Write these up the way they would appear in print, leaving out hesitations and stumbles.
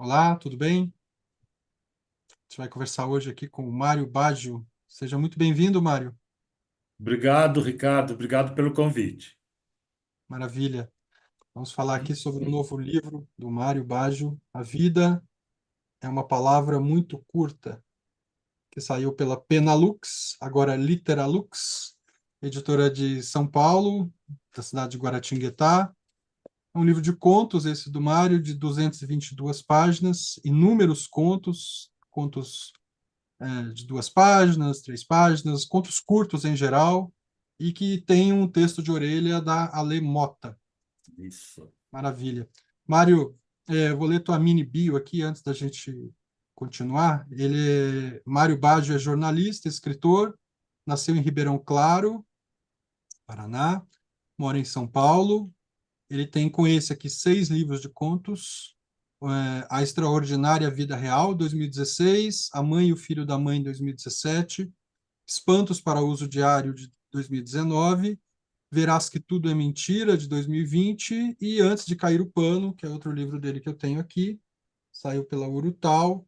Olá, tudo bem? A gente vai conversar hoje aqui com o Mário Baggio. Seja muito bem-vindo, Mário. Obrigado, Ricardo. Obrigado pelo convite. Maravilha. Vamos falar aqui sobre o novo livro do Mário Baggio, A Vida é uma Palavra Muito Curta, que saiu pela Penalux, agora Literalux, editora de São Paulo, da cidade de Guaratinguetá. É um livro de contos, esse do Mário, de 222 páginas, inúmeros contos, de 2 páginas, 3 páginas, contos curtos em geral, e que tem um texto de orelha da Ale Mota. Isso. Maravilha. Mário, vou ler tua mini bio aqui antes da gente continuar. Mário Baggio é jornalista, escritor, nasceu em Ribeirão Claro, Paraná, mora em São Paulo. Ele tem com esse aqui 6 livros de contos. A Extraordinária Vida Real, 2016, A Mãe e o Filho da Mãe, 2017, Espantos para Uso Diário, de 2019, Verás que Tudo é Mentira, de 2020, e Antes de Cair o Pano, que é outro livro dele que eu tenho aqui, saiu pela Urutau,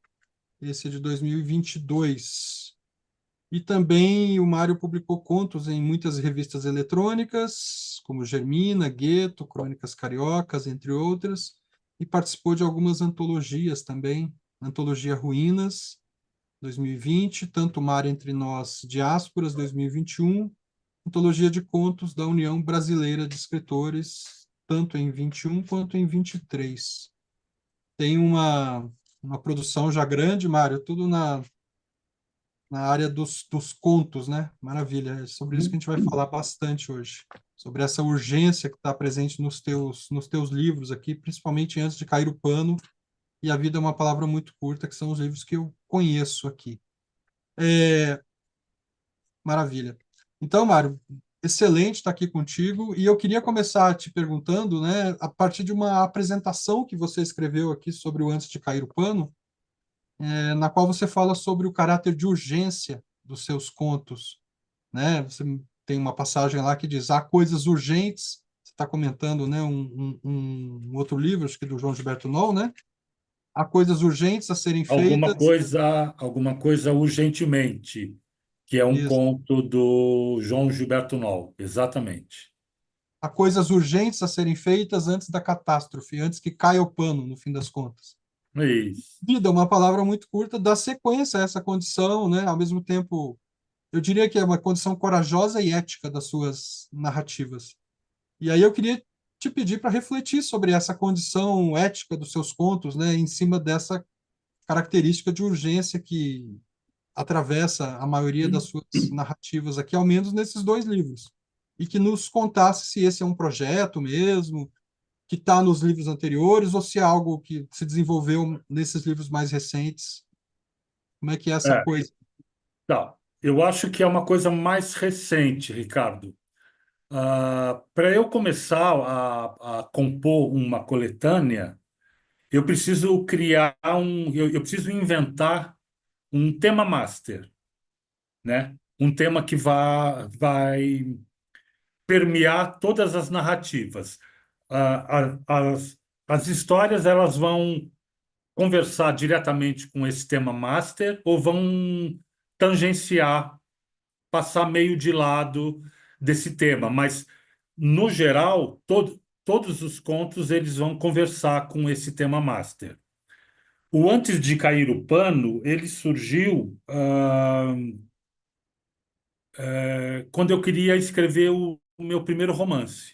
esse é de 2022. E também o Mário publicou contos em muitas revistas eletrônicas, como Germina, Gueto, Crônicas Cariocas, entre outras, e participou de algumas antologias também, Antologia Ruínas, 2020, Tanto Mar Entre Nós, Diásporas, 2021, Antologia de Contos da União Brasileira de Escritores, tanto em 21 quanto em 23. Tem uma produção já grande, Mário, tudo na área dos contos, né? Maravilha, é sobre isso que a gente vai falar bastante hoje, sobre essa urgência que está presente nos teus livros aqui, principalmente Antes de Cair o Pano e A Vida é uma Palavra Muito Curta, que são os livros que eu conheço aqui. É, Maravilha. Então, Mário, excelente estar aqui contigo. E eu queria começar te perguntando, né, a partir de uma apresentação que você escreveu aqui sobre o Antes de Cair o Pano, na qual você fala sobre o caráter de urgência dos seus contos, né? Você tem uma passagem lá que diz: há coisas urgentes. Você está comentando, né, um outro livro, acho que do João Gilberto Noll, né? Há coisas urgentes a serem feitas. Alguma coisa urgentemente, que é um Isso. conto do João Gilberto Noll. Exatamente. Há coisas urgentes a serem feitas antes da catástrofe, antes que caia o pano, no fim das contas. Isso. Vida é uma palavra muito curta, dá sequência a essa condição, né? Ao mesmo tempo, eu diria que é uma condição corajosa e ética das suas narrativas. E aí eu queria te pedir para refletir sobre essa condição ética dos seus contos, né? Em cima dessa característica de urgência que atravessa a maioria das suas narrativas aqui, ao menos nesses 2 livros. E que nos contasse se esse é um projeto mesmo, que está nos livros anteriores, ou se é algo que se desenvolveu nesses livros mais recentes. Como é que é essa É, coisa? tá. Eu acho que é uma coisa mais recente, Ricardo. Para eu começar a compor uma coletânea, eu preciso eu preciso inventar um tema master, né? Um tema que vai permear todas as narrativas. As histórias elas vão conversar diretamente com esse tema master ou vão tangenciar, passar meio de lado desse tema, mas no geral todos os contos eles vão conversar com esse tema master. O Antes de Cair o Pano, ele surgiu quando eu queria escrever o meu primeiro romance,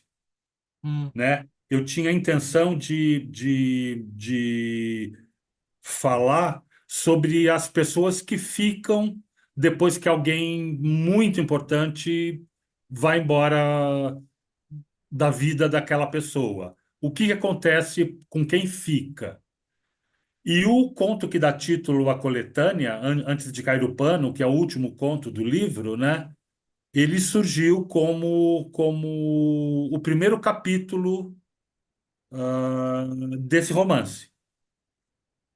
Hum, né? Eu tinha a intenção de falar sobre as pessoas que ficam depois que alguém muito importante vai embora da vida daquela pessoa. O que acontece com quem fica? E o conto que dá título à coletânea, Antes de Cair o Pano, que é o último conto do livro, né? Ele surgiu como o primeiro capítulo desse romance,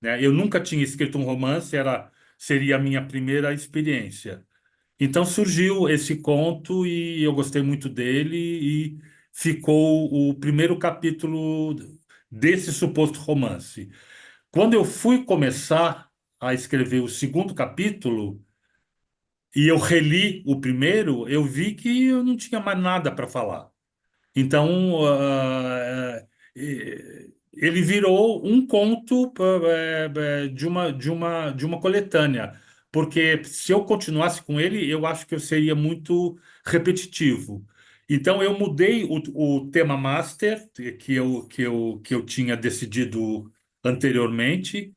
né? Eu nunca tinha escrito um romance, seria a minha primeira experiência. Então surgiu esse conto e eu gostei muito dele e ficou o primeiro capítulo desse suposto romance. Quando eu fui começar a escrever o segundo capítulo e eu reli o primeiro, eu vi que eu não tinha mais nada para falar. Então, ele virou um conto de uma coletânea, porque se eu continuasse com ele, eu acho que eu seria muito repetitivo. Então, eu mudei o tema master que eu tinha decidido anteriormente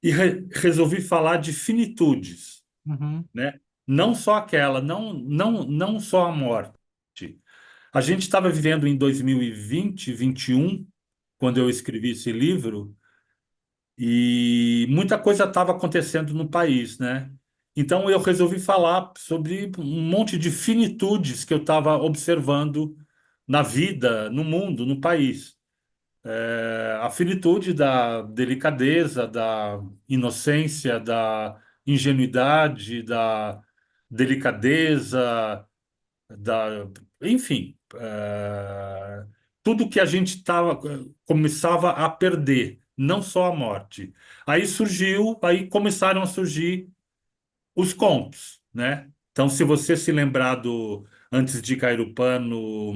e resolvi falar de finitudes, Uhum, né? Não só aquela, não só a morte. A gente estava vivendo em 2020, 21, quando eu escrevi esse livro, e muita coisa estava acontecendo no país, né? Então eu resolvi falar sobre um monte de finitudes que eu estava observando na vida, no mundo, no país. A finitude da delicadeza, da inocência, da ingenuidade, da delicadeza, enfim, tudo que a gente começava a perder, não só a morte. Aí começaram a surgir os contos, né? Então, se você se lembrar do Antes de Cair o Pano,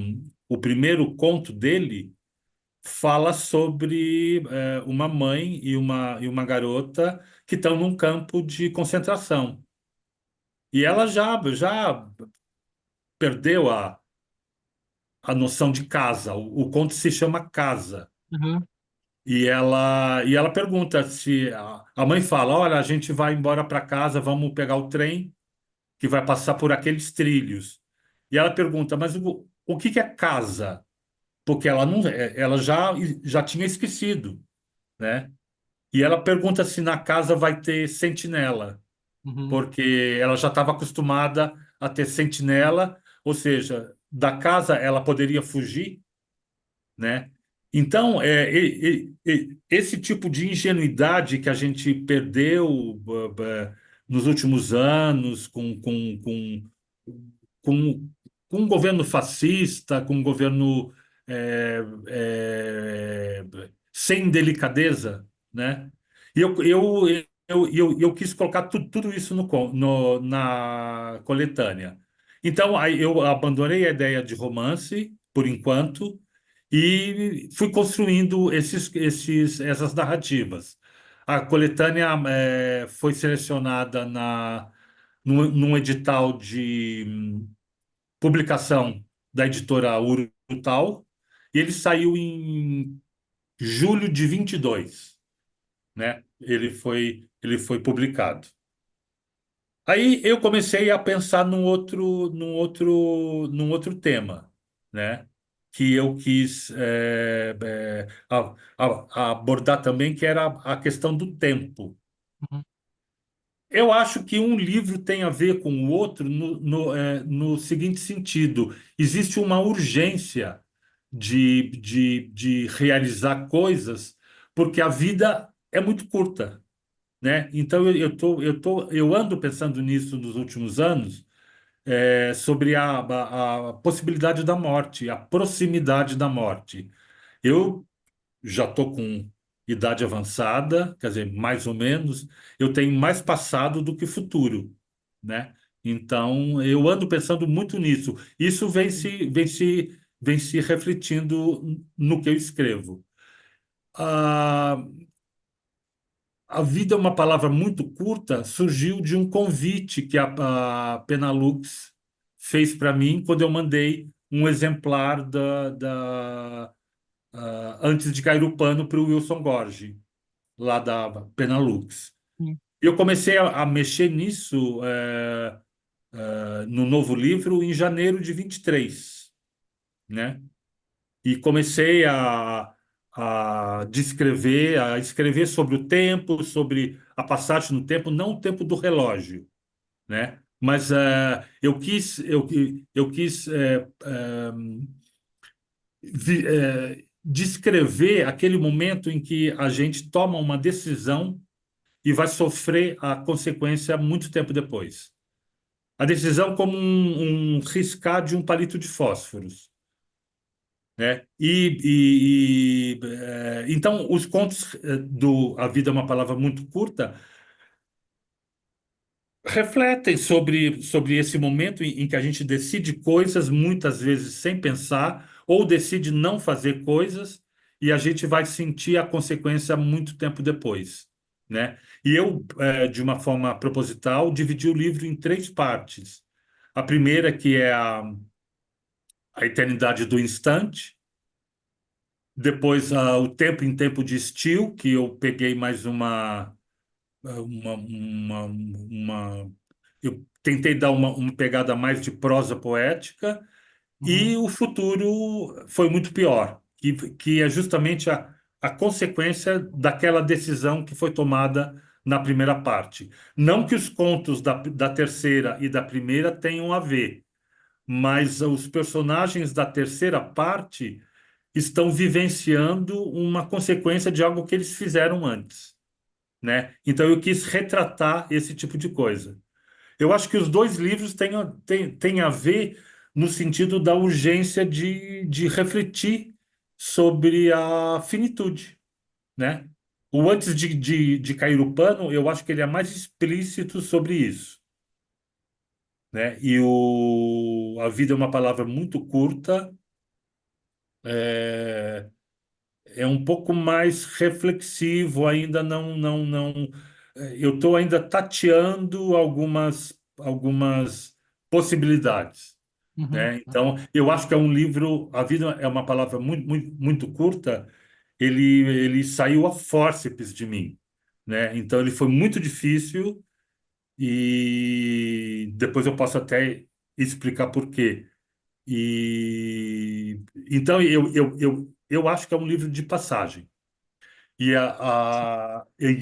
o primeiro conto dele fala sobre uma mãe e uma garota que estão num campo de concentração. E ela já perdeu a noção de casa. O conto se chama Casa. uhum, E ela pergunta se a mãe fala: Olha, a gente vai embora para casa, vamos pegar o trem que vai passar por aqueles trilhos. E ela pergunta: Mas o que que é casa? Porque ela não, ela já tinha esquecido, né? E ela pergunta se na casa vai ter sentinela, uhum, porque ela já estava acostumada a ter sentinela, ou seja, da casa ela poderia fugir, né? Então, esse tipo de ingenuidade que a gente perdeu nos últimos anos com, com um governo fascista, com um governo é, é, sem delicadeza, né? E eu quis colocar tudo isso na coletânea. Então, aí eu abandonei a ideia de romance, por enquanto, e fui construindo essas narrativas. A coletânea foi selecionada num edital de publicação da editora Urutau, e ele saiu em julho de 22, né? Ele foi publicado. Aí eu comecei a pensar num outro tema, né? Que eu quis abordar também, que era a questão do tempo. uhum, Eu acho que um livro tem a ver com o outro no seguinte sentido: existe uma urgência de realizar coisas, porque a vida é muito curta, né? Então eu ando pensando nisso nos últimos anos, sobre a possibilidade da morte, a proximidade da morte. Eu já estou com idade avançada, quer dizer, mais ou menos, eu tenho mais passado do que futuro, né? Então, eu ando pensando muito nisso. Isso vem se refletindo no que eu escrevo. A, a vida é uma palavra muito curta, surgiu de um convite que a Penalux fez para mim quando eu mandei um exemplar Antes de Cair o Pano para o Wilson Gorgi, lá da Penalux. sim, Eu comecei a mexer nisso, no novo livro, em janeiro de 23, né? E comecei a descrever, a escrever sobre o tempo, sobre a passagem no tempo, não o tempo do relógio, né? Mas eu quis descrever aquele momento em que a gente toma uma decisão e vai sofrer a consequência muito tempo depois. A decisão como um riscar de um palito de fósforos, né? Então, os contos do A Vida é uma Palavra Muito Curta refletem sobre esse momento em que a gente decide coisas muitas vezes sem pensar, ou decide não fazer coisas, e a gente vai sentir a consequência muito tempo depois, né? E eu, de uma forma proposital, dividi o livro em três partes. A primeira, que é a eternidade do instante. Depois, o tempo em tempo de estio, que eu peguei mais uma eu tentei dar uma pegada mais de prosa poética, e Uhum, o futuro foi muito pior, que é justamente a consequência daquela decisão que foi tomada na primeira parte. Não que os contos da terceira e da primeira tenham a ver, mas os personagens da terceira parte estão vivenciando uma consequência de algo que eles fizeram antes, né? Então eu quis retratar esse tipo de coisa. Eu acho que os dois livros têm a ver no sentido da urgência de refletir sobre a finitude, né? O Antes de Cair o Pano, eu acho que ele é mais explícito sobre isso, né? E A Vida é uma Palavra Muito Curta é, é um pouco mais reflexivo, ainda não. Eu estou ainda tateando algumas possibilidades, uhum, né? Então, eu acho que é um livro. A Vida é uma palavra muito curta. Ele saiu a fórceps de mim, né? Então, ele foi muito difícil, e depois eu posso até explicar por quê. E então eu acho que é um livro de passagem. E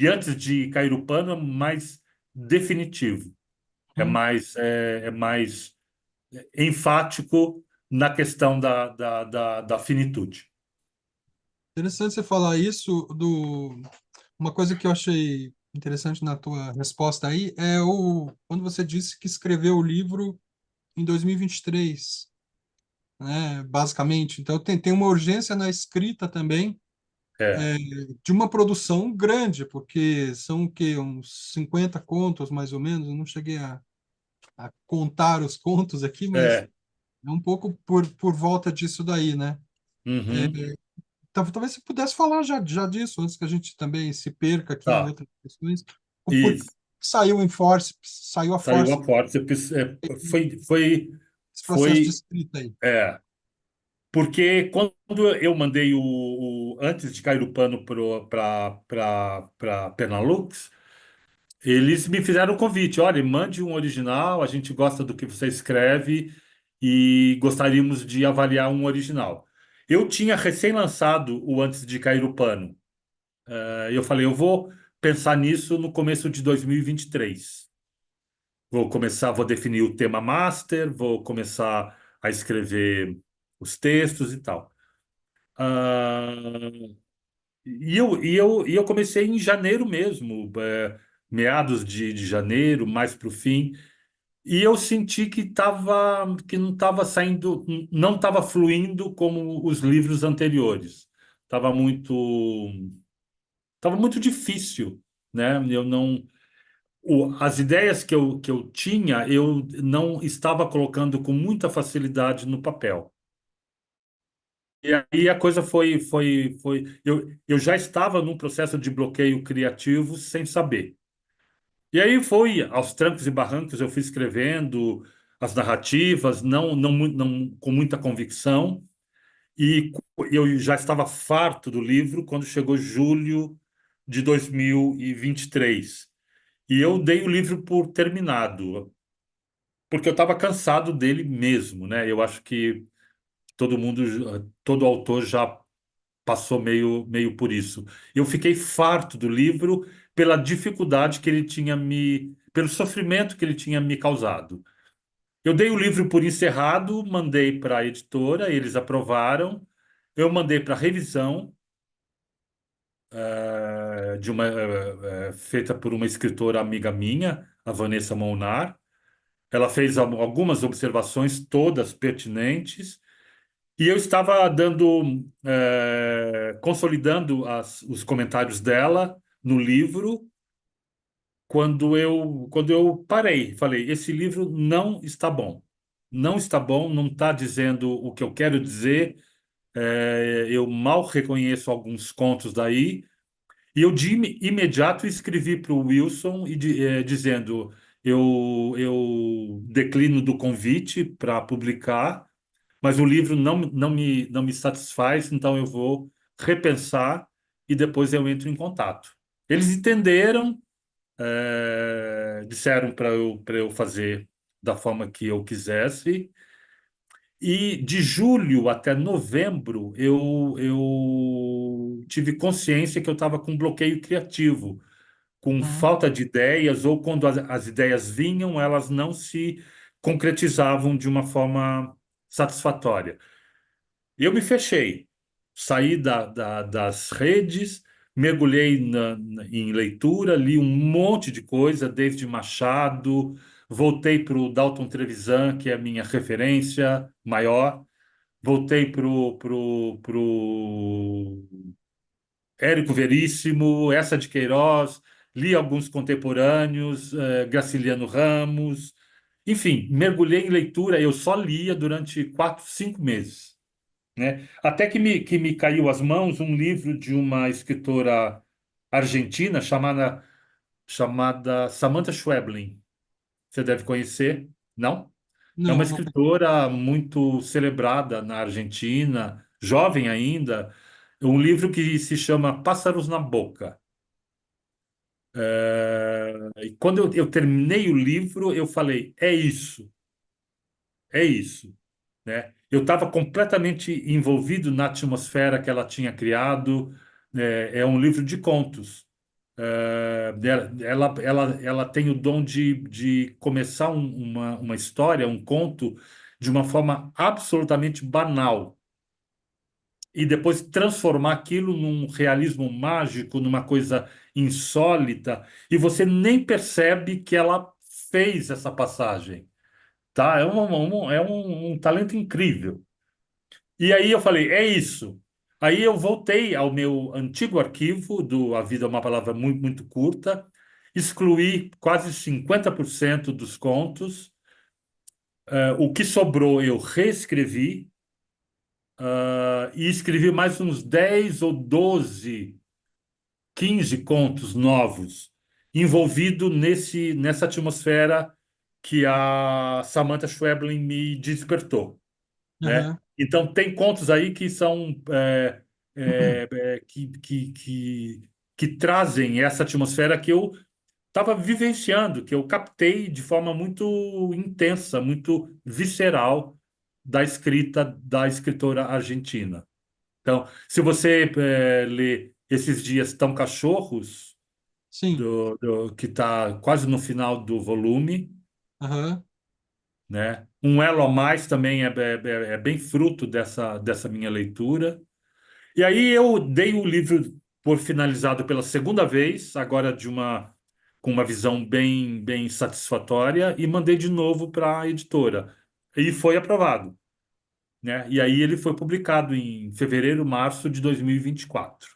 antes de cair o pano, é mais definitivo, uhum. é mais enfático na questão da finitude. Interessante você falar isso uma coisa que eu achei interessante na tua resposta aí é quando você disse que escreveu o livro em 2023, né, basicamente. Então tem uma urgência na escrita também, É, de uma produção grande, porque são o quê? Uns 50 contos, mais ou menos. Eu não cheguei a contar os contos aqui, mas é, é um pouco por volta disso daí, né? uhum, Talvez você pudesse falar já disso, antes que a gente também se perca aqui em tá. outras questões. Por que Isso. saiu em force, saiu a Saiu force a forceps. esse processo de Foi, escrita aí? é, porque quando eu mandei antes de cair o pano para Penalux, eles me fizeram o convite: olha, mande um original, a gente gosta do que você escreve e gostaríamos de avaliar um original. Eu tinha recém-lançado o Antes de Cair o Pano. E eu falei, eu vou pensar nisso no começo de 2023. Vou definir o tema master, vou começar a escrever os textos e tal. Ah, e eu comecei em janeiro mesmo, meados de janeiro, mais para o fim. E eu senti que não estava saindo, não estava fluindo como os livros anteriores. Estava muito, estava muito difícil, né? Eu não, as ideias que eu tinha, eu não estava colocando com muita facilidade no papel. E aí a coisa eu já estava num processo de bloqueio criativo sem saber. E aí foi aos trancos e barrancos, eu fui escrevendo as narrativas, não com muita convicção, e eu já estava farto do livro quando chegou julho de 2023. E eu dei o livro por terminado, porque eu estava cansado dele mesmo, né? Eu acho que todo autor já passou meio por isso. Eu fiquei farto do livro pela dificuldade que ele tinha pelo sofrimento que ele tinha me causado. Eu dei o livro por encerrado, mandei para a editora, eles aprovaram. Eu mandei para revisão, feita por uma escritora amiga minha, a Vanessa Molnar. Ela fez algumas observações, todas pertinentes, E eu estava consolidando os comentários dela no livro, quando eu parei. Falei, esse livro não está bom. Não está bom, não está dizendo o que eu quero dizer. Eu mal reconheço alguns contos daí. E eu de imediato escrevi para o Wilson dizendo: eu declino do convite para publicar, mas o livro não me satisfaz, então eu vou repensar e depois eu entro em contato. Eles entenderam, disseram para eu fazer da forma que eu quisesse. E de julho até novembro, eu tive consciência que eu estava com bloqueio criativo, com Uhum. falta de ideias, ou quando as ideias vinham, elas não se concretizavam de uma forma satisfatória. Eu me fechei, saí das redes, mergulhei em leitura, li um monte de coisa, David Machado, voltei para o Dalton Trevisan, que é a minha referência maior, voltei pro Érico Veríssimo, essa de Queiroz, li alguns contemporâneos, Graciliano Ramos, enfim, mergulhei em leitura, eu só lia durante 4, 5 meses, né? Até que me caiu às mãos um livro de uma escritora argentina chamada Samantha Schweblin. Você deve conhecer, não? É uma Não, não. escritora muito celebrada na Argentina, jovem ainda. Um livro que se chama Pássaros na Boca. E quando eu terminei o livro, eu falei: é isso, né? Eu estava completamente envolvido na atmosfera que ela tinha criado. É um livro de contos. Ela tem o dom de começar uma história, um conto, de uma forma absolutamente banal e depois transformar aquilo num realismo mágico, numa coisa insólita, e você nem percebe que ela fez essa passagem, tá? É um talento incrível. E aí eu falei, é isso. Aí eu voltei ao meu antigo arquivo do A Vida é uma Palavra Muito, Muito Curta, excluí quase 50% dos contos. O que sobrou eu reescrevi, e escrevi mais uns 10 ou 12, 15 contos novos, envolvido nessa atmosfera que a Samantha Schweblin me despertou, né? Aham. Então, tem contos aí que são que trazem essa atmosfera que eu estava vivenciando, que eu captei de forma muito intensa, muito visceral da escrita da escritora argentina. Então, se você lê Esses Dias Tão Cachorros, Sim. que está quase no final do volume, Aham. né? Um Elo a Mais também é bem fruto dessa minha leitura. E aí eu dei o livro por finalizado pela segunda vez, agora com uma visão bem, bem satisfatória, e mandei de novo para a editora. E foi aprovado, né? E aí ele foi publicado em fevereiro, março de 2024,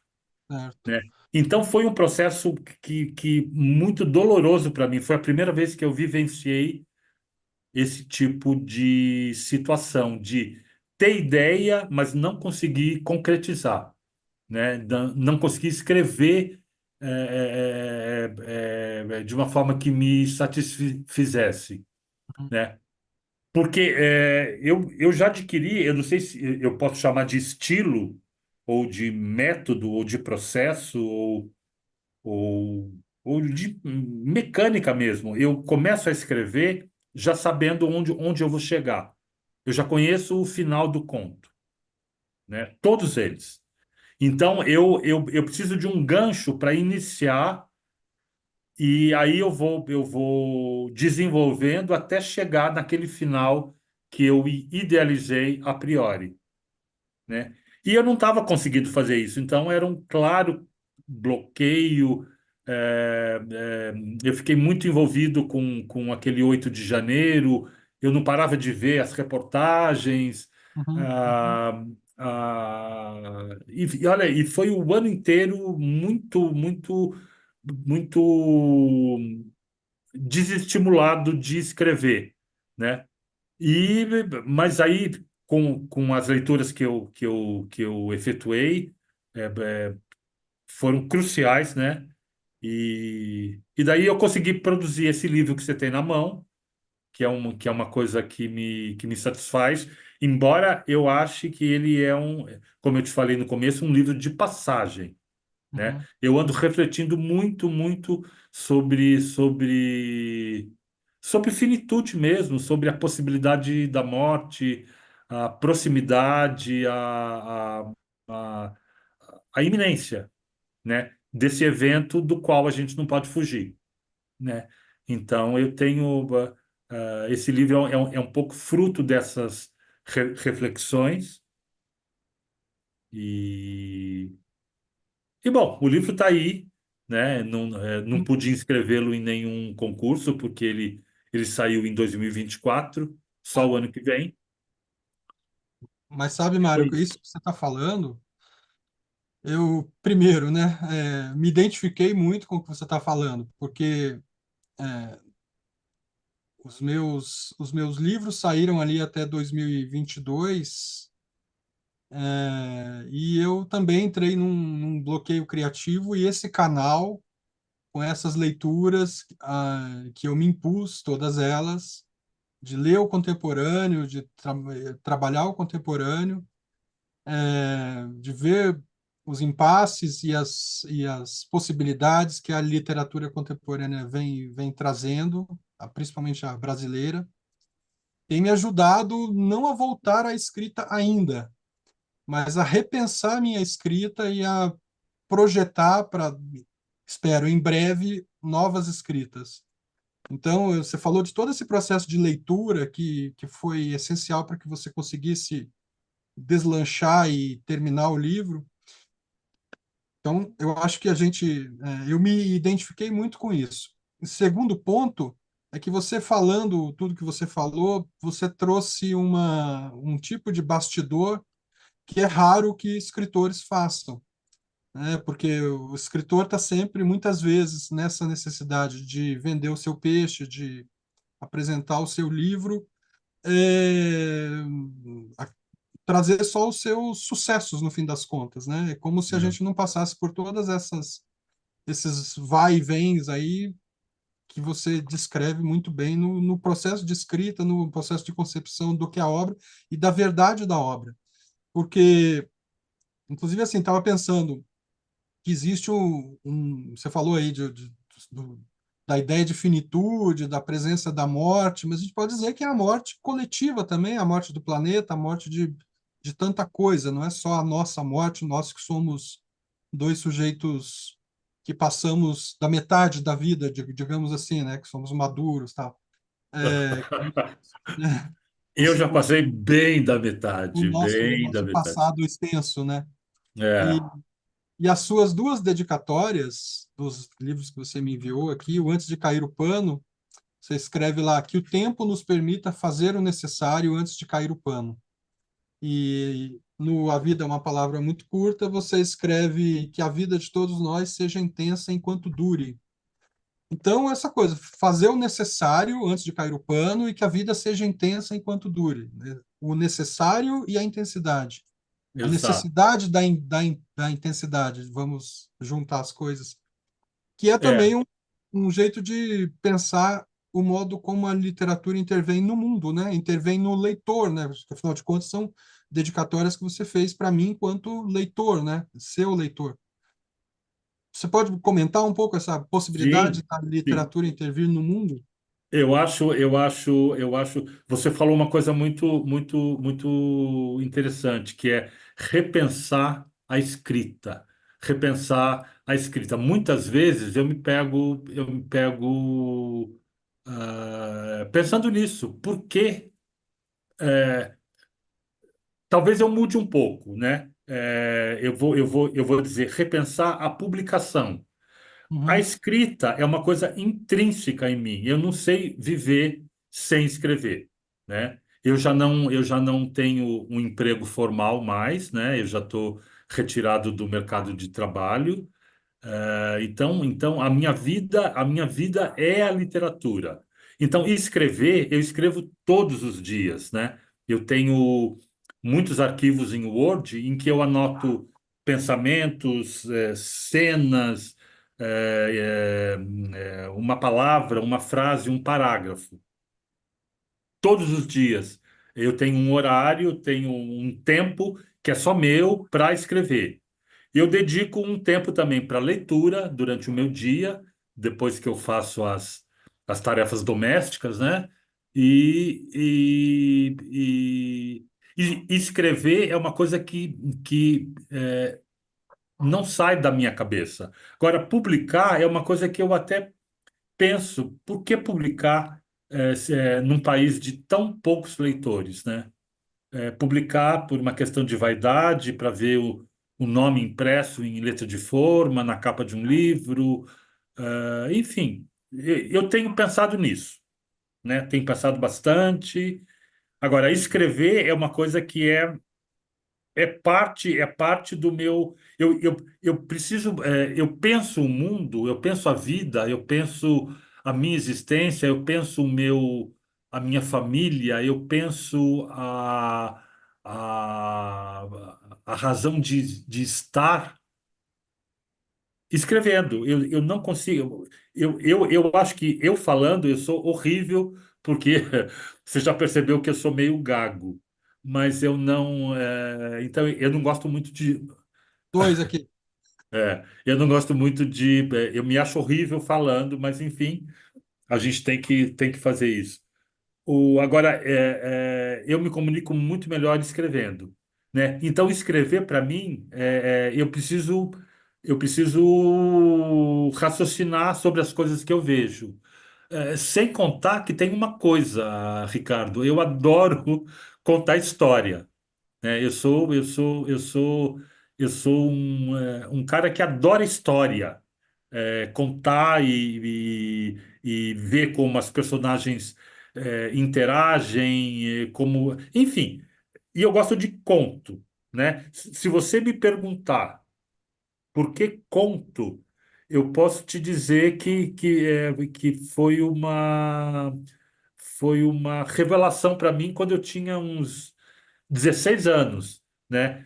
Certo. né? Então foi um processo que muito doloroso para mim. Foi a primeira vez que eu vivenciei esse tipo de situação, de ter ideia, mas não conseguir concretizar, né? Não conseguir escrever de uma forma que me satisfizesse, Uhum. né? Porque eu já adquiri, eu não sei se eu posso chamar de estilo, ou de método, ou de processo, ou, ou de mecânica mesmo. Eu começo a escrever já sabendo onde eu vou chegar. Eu já conheço o final do conto, né? Todos eles. Então, eu preciso de um gancho para iniciar, e aí eu vou desenvolvendo até chegar naquele final que eu idealizei a priori, né? E eu não estava conseguindo fazer isso, então era um claro bloqueio. é, é, eu fiquei muito envolvido com aquele 8 de janeiro, eu não parava de ver as reportagens, uhum, uhum, Ah, e olha, e foi o ano inteiro muito desestimulado de escrever, né? E, mas aí, com as leituras que eu efetuei, é, é, foram cruciais, né? E daí eu consegui produzir esse livro que você tem na mão, que é uma coisa que me satisfaz, embora eu ache que ele é como eu te falei no começo, um livro de passagem, né? uhum. Eu ando refletindo muito, muito sobre finitude mesmo, sobre a possibilidade da morte, a proximidade, a, a iminência, né? Desse evento do qual a gente não pode fugir, né? Então, eu tenho esse livro é um pouco fruto dessas reflexões e bom, o livro está aí, né? Não pude inscrevê-lo em nenhum concurso, porque ele saiu em 2024, só Ah, o ano que vem. mas sabe, Mário, Foi. isso que você está falando, eu, primeiro, né, me identifiquei muito com o que você está falando, porque é, os meus livros saíram ali até 2022, e eu também entrei num bloqueio criativo, e esse canal, com essas leituras que eu me impus, todas elas, de ler o contemporâneo, de trabalhar o contemporâneo, de ver os impasses e as possibilidades que a literatura contemporânea vem trazendo, principalmente a brasileira, tem me ajudado não a voltar à escrita ainda, mas a repensar minha escrita e a projetar para, espero, em breve, novas escritas. Então, você falou de todo esse processo de leitura que foi essencial para que você conseguisse deslanchar e terminar o livro. Então, eu acho que eu me identifiquei muito com isso. O segundo ponto é que você falando tudo que você falou, você trouxe um tipo de bastidor que é raro que escritores façam, né? Porque o escritor está sempre, muitas vezes, nessa necessidade de vender o seu peixe, de apresentar o seu livro, é, trazer só os seus sucessos no fim das contas, né? É como se a É, gente não passasse por todas esses vai e vens aí que você descreve muito bem no processo de escrita, no processo de concepção do que é a obra e da verdade da obra. Porque, inclusive, assim, estava pensando que existe você falou aí do, da ideia de finitude, da presença da morte, mas a gente pode dizer que é a morte coletiva também, a morte do planeta, a morte de tanta coisa, não é só a nossa morte, nós que somos dois sujeitos que passamos da metade da vida, digamos assim, né, que somos maduros, tal. Né, eu já o passei bem da o metade, nosso, o bem da nosso metade. passado extenso, né? É, E as suas duas dedicatórias dos livros que você me enviou aqui, o Antes de Cair o Pano, você escreve lá que o tempo nos permita fazer o necessário antes de cair o pano. E no A Vida é uma Palavra Muito Curta, você escreve que a vida de todos nós seja intensa enquanto dure. Então, essa coisa, fazer o necessário antes de cair o pano e que a vida seja intensa enquanto dure, né? O necessário e a intensidade. A exato. necessidade da intensidade, vamos juntar as coisas, que é É, também um jeito de pensar o modo como a literatura intervém no mundo, né? Intervém no leitor, né? Porque, afinal de contas, são dedicatórias que você fez para mim enquanto leitor, né? Seu leitor. Você pode comentar um pouco essa possibilidade sim, da sim. literatura intervir no mundo? Eu acho. Você falou uma coisa muito, muito, muito interessante, que é repensar a escrita. Repensar a escrita. Muitas vezes eu me pego pensando nisso. Por que? Talvez eu mude um pouco, né? Eu vou dizer repensar a publicação. A Uhum, escrita é uma coisa intrínseca em mim. Eu não sei viver sem escrever, né? eu já não tenho um emprego formal mais, né? Eu já estou retirado do mercado de trabalho. Então a minha vida é a literatura. Então, escrever, eu escrevo todos os dias, né? Eu tenho muitos arquivos em Word em que eu anoto pensamentos, cenas, uma palavra, uma frase, um parágrafo. Todos os dias. Eu tenho um horário, tenho um tempo que é só meu para escrever. E eu dedico um tempo também para leitura durante o meu dia, depois que eu faço as tarefas domésticas, né? E, e, e escrever é uma coisa que não sai da minha cabeça. Agora, publicar é uma coisa que eu até penso, por que publicar num país de tão poucos leitores, né? Publicar por uma questão de vaidade, para ver o nome impresso em letra de forma, na capa de um livro, enfim, eu tenho pensado nisso, né? Tenho pensado bastante. Agora, escrever é uma coisa que é parte do meu. Eu preciso. Eu penso o mundo, eu penso a vida, eu penso a minha existência, eu penso a minha família, eu penso a razão de estar escrevendo. Eu não consigo. Eu acho que eu falando, eu sou horrível, porque você já percebeu que eu sou meio gago. Mas eu não. Então, eu não gosto muito de. Dois aqui. Eu não gosto muito de. Eu me acho horrível falando, mas enfim, a gente tem que fazer isso. Agora, eu me comunico muito melhor escrevendo, né? Então, escrever para mim, eu preciso raciocinar sobre as coisas que eu vejo. Sem contar que tem uma coisa, Ricardo, eu adoro contar história, né? Eu sou um cara que adora história, contar e ver como as personagens interagem, enfim. E eu gosto de conto, né? Se você me perguntar por que conto, eu posso te dizer que foi uma revelação para mim quando eu tinha uns 16 anos, né?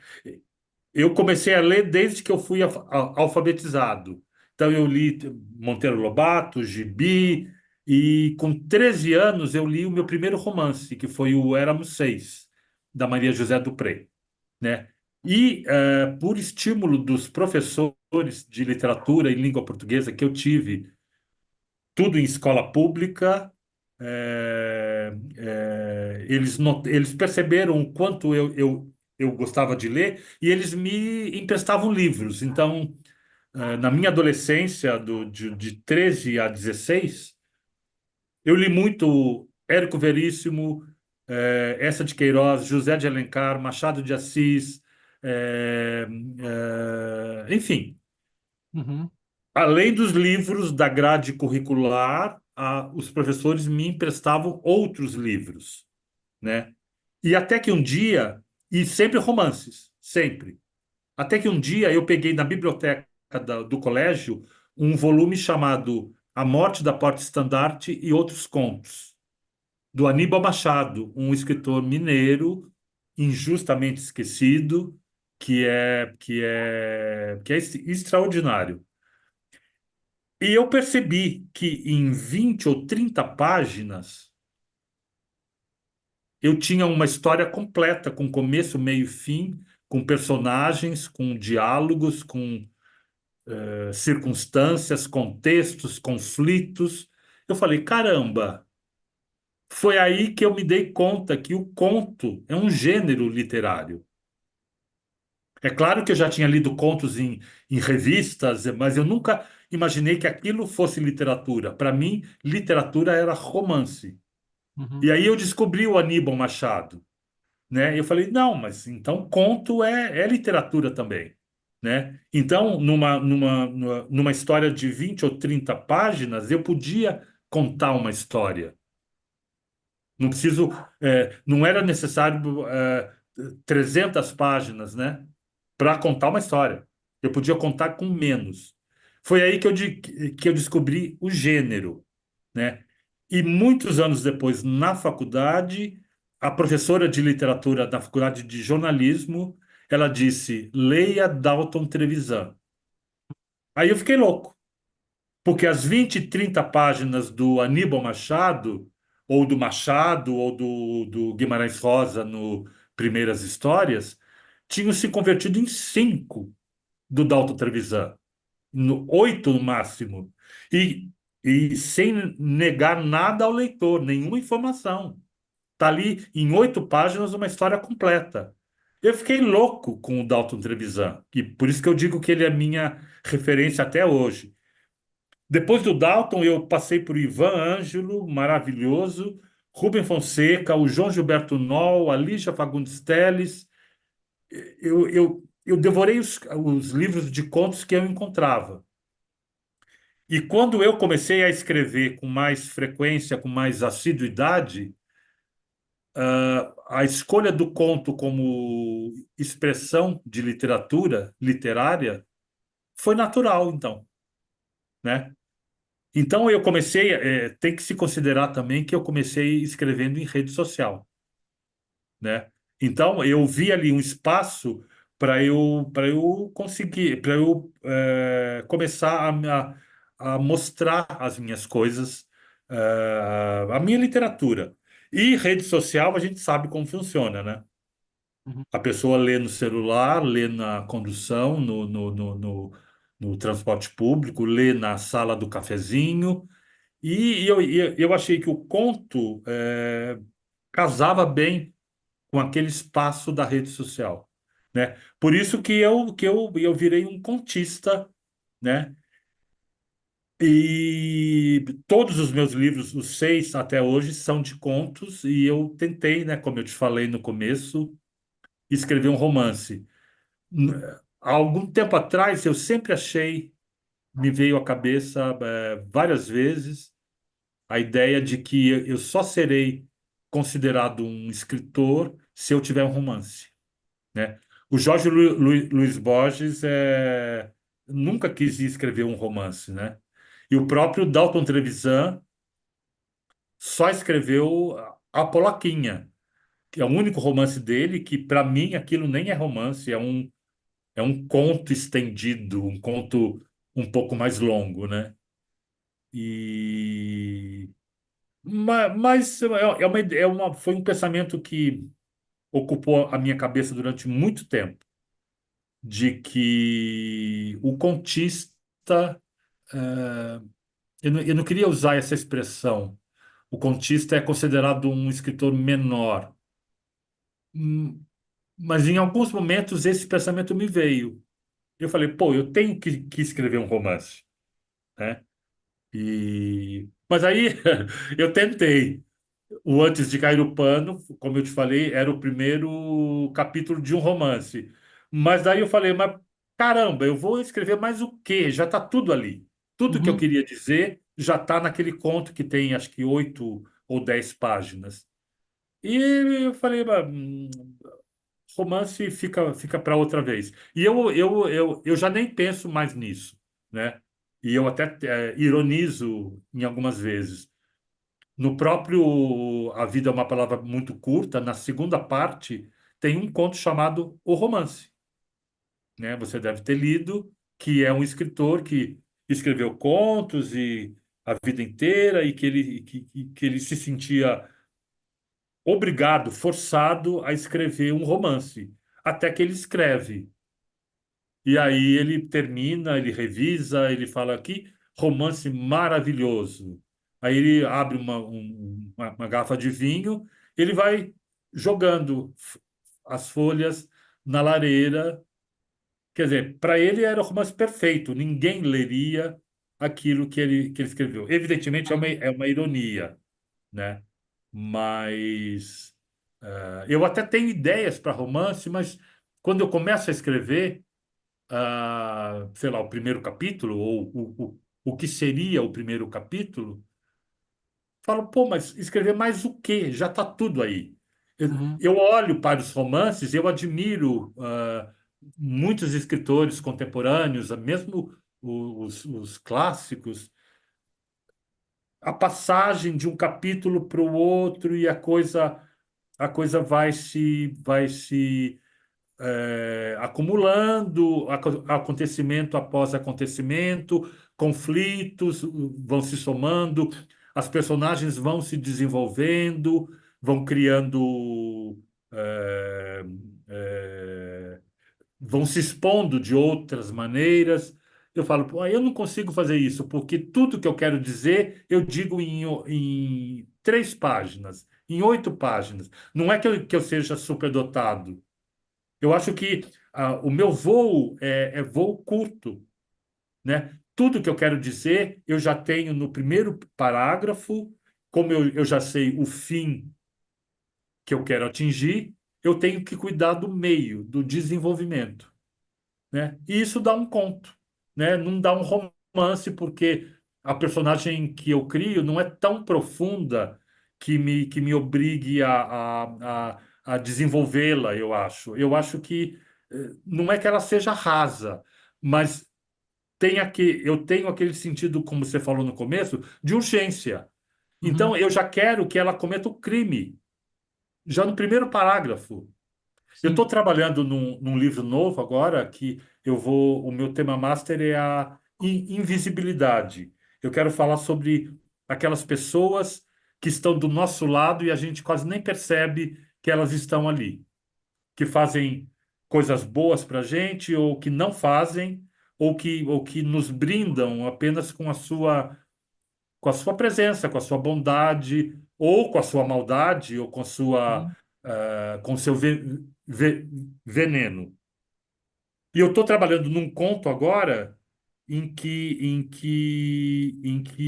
Eu comecei a ler desde que eu fui alfabetizado. Então, eu li Monteiro Lobato, Gibi, e com 13 anos eu li o meu primeiro romance, que foi o Éramos Seis, da Maria José Dupré, né? E, por estímulo dos professores de literatura e língua portuguesa que eu tive, tudo em escola pública, eles perceberam o quanto eu gostava de ler e eles me emprestavam livros. Então, na minha adolescência, de 13 a 16, eu li muito Érico Veríssimo, Eça de Queiroz, José de Alencar, Machado de Assis, enfim. Uhum. Além dos livros da grade curricular, os professores me emprestavam outros livros, né? E até que um dia, e sempre romances, sempre. Até que um dia eu peguei na biblioteca do colégio um volume chamado A Morte da Porta-Estandarte e Outros Contos, do Aníbal Machado, um escritor mineiro injustamente esquecido, que é extraordinário. E eu percebi que em 20 ou 30 páginas eu tinha uma história completa, com começo, meio e fim, com personagens, com diálogos, com circunstâncias, contextos, conflitos. Eu falei, caramba, foi aí que eu me dei conta que o conto é um gênero literário. É claro que eu já tinha lido contos em revistas, mas eu nunca imaginei que aquilo fosse literatura. Para mim, literatura era romance. Uhum. E aí eu descobri o Aníbal Machado, né? Eu falei, não, mas então conto é literatura também, né? Então, numa história de 20 ou 30 páginas, eu podia contar uma história. Não preciso, não era necessário 300 páginas, né, para contar uma história. Eu podia contar com menos. Foi aí que eu descobri o gênero, né? E muitos anos depois, na faculdade, a professora de literatura da faculdade de jornalismo, ela disse: leia Dalton Trevisan. Aí eu fiquei louco, porque as 20, 30 páginas do Aníbal Machado, ou do Guimarães Rosa no Primeiras Histórias, tinham se convertido em 5 do Dalton Trevisan, no 8 no máximo. E, e sem negar nada ao leitor, nenhuma informação. Está ali em 8 páginas uma história completa. Eu fiquei louco com o Dalton Trevisan, e por isso que eu digo que ele é minha referência até hoje. Depois do Dalton, eu passei por Ivan Ângelo, maravilhoso, Rubem Fonseca, o João Gilberto Noll, a Lígia Fagundes Telles. Eu devorei os livros de contos que eu encontrava. E quando eu comecei a escrever com mais frequência, com mais assiduidade, a escolha do conto como expressão de literatura literária foi natural, então, né? Então eu comecei, tem que se considerar também que eu comecei escrevendo em rede social, né? Então eu vi ali um espaço para eu conseguir, para eu começar a mostrar as minhas coisas, a minha literatura. E rede social a gente sabe como funciona, né? Uhum. A pessoa lê no celular, lê na condução, no transporte público, lê na sala do cafezinho. E eu achei que o conto casava bem com aquele espaço da rede social, né? Por isso que eu virei um contista, né? E todos os meus livros, os 6 até hoje, são de contos, e eu tentei, né, como eu te falei no começo, escrever um romance. N- Há algum tempo atrás, eu sempre achei, me veio à cabeça várias vezes, a ideia de que eu só serei considerado um escritor se eu tiver um romance, né? O Jorge Luiz Borges nunca quis escrever um romance, né? E o próprio Dalton Trevisan só escreveu A Polaquinha, que é o único romance dele que, para mim, aquilo nem é romance, é um conto estendido, um conto um pouco mais longo, né? E mas foi um pensamento que ocupou a minha cabeça durante muito tempo, de que o contista, eu não queria usar essa expressão, o contista é considerado um escritor menor. Hum, mas em alguns momentos esse pensamento me veio. Eu falei, pô, eu tenho que escrever um romance, né? Mas aí eu tentei. O Antes de Cair o Pano, como eu te falei, era o primeiro capítulo de um romance. Mas daí eu falei, mas caramba, eu vou escrever mais o quê? Já está tudo ali. Tudo que eu Uhum. queria dizer já está naquele conto que tem acho que 8 ou 10 páginas. E eu falei, mas, romance fica para outra vez. E eu já nem penso mais nisso, né? E eu até ironizo em algumas vezes. No próprio A Vida é uma Palavra Muito Curta, na segunda parte, tem um conto chamado O Romance, né? Você deve ter lido, que é um escritor que escreveu contos e a vida inteira e que ele se sentia obrigado, forçado a escrever um romance, até que ele escreve. E aí ele termina, ele revisa, ele fala aqui, romance maravilhoso. Aí ele abre uma garrafa de vinho, ele vai jogando as folhas na lareira. Quer dizer, para ele era o romance perfeito, ninguém leria aquilo que ele escreveu. Evidentemente Uhum. é uma ironia, né? Mas eu até tenho ideias para romance, mas quando eu começo a escrever sei lá, o primeiro capítulo, ou o que seria o primeiro capítulo, falo, pô, mas escrever mais o quê? Já está tudo aí. Uhum. Eu olho para os romances, eu admiro muitos escritores contemporâneos, mesmo os clássicos, a passagem de um capítulo para o outro e a coisa vai se acumulando, acontecimento após acontecimento, conflitos vão se somando, as personagens vão se desenvolvendo, vão criando, eh, eh, vão se expondo de outras maneiras. Eu falo, pô, eu não consigo fazer isso, porque tudo que eu quero dizer, eu digo em 3 páginas, em 8 páginas. Não é que eu seja superdotado. Eu acho que o meu voo é voo curto, né? Tudo que eu quero dizer, eu já tenho no primeiro parágrafo, como eu já sei o fim que eu quero atingir, eu tenho que cuidar do meio, do desenvolvimento, né? E isso dá um conto, né? Não dá um romance, porque a personagem que eu crio não é tão profunda que me obrigue a desenvolvê-la, eu acho. Eu acho que não é que ela seja rasa, mas eu tenho aquele sentido, como você falou no começo, de urgência. Uhum. Então, eu já quero que ela cometa o crime, já no primeiro parágrafo. Eu estou Sim. trabalhando num livro novo agora que o meu tema master é a invisibilidade. Eu quero falar sobre aquelas pessoas que estão do nosso lado e a gente quase nem percebe que elas estão ali, que fazem coisas boas para a gente ou que não fazem, ou que nos brindam apenas com a sua presença, com a sua bondade, ou com a sua maldade, ou Uhum. com o seu veneno. E eu estou trabalhando num conto agora em que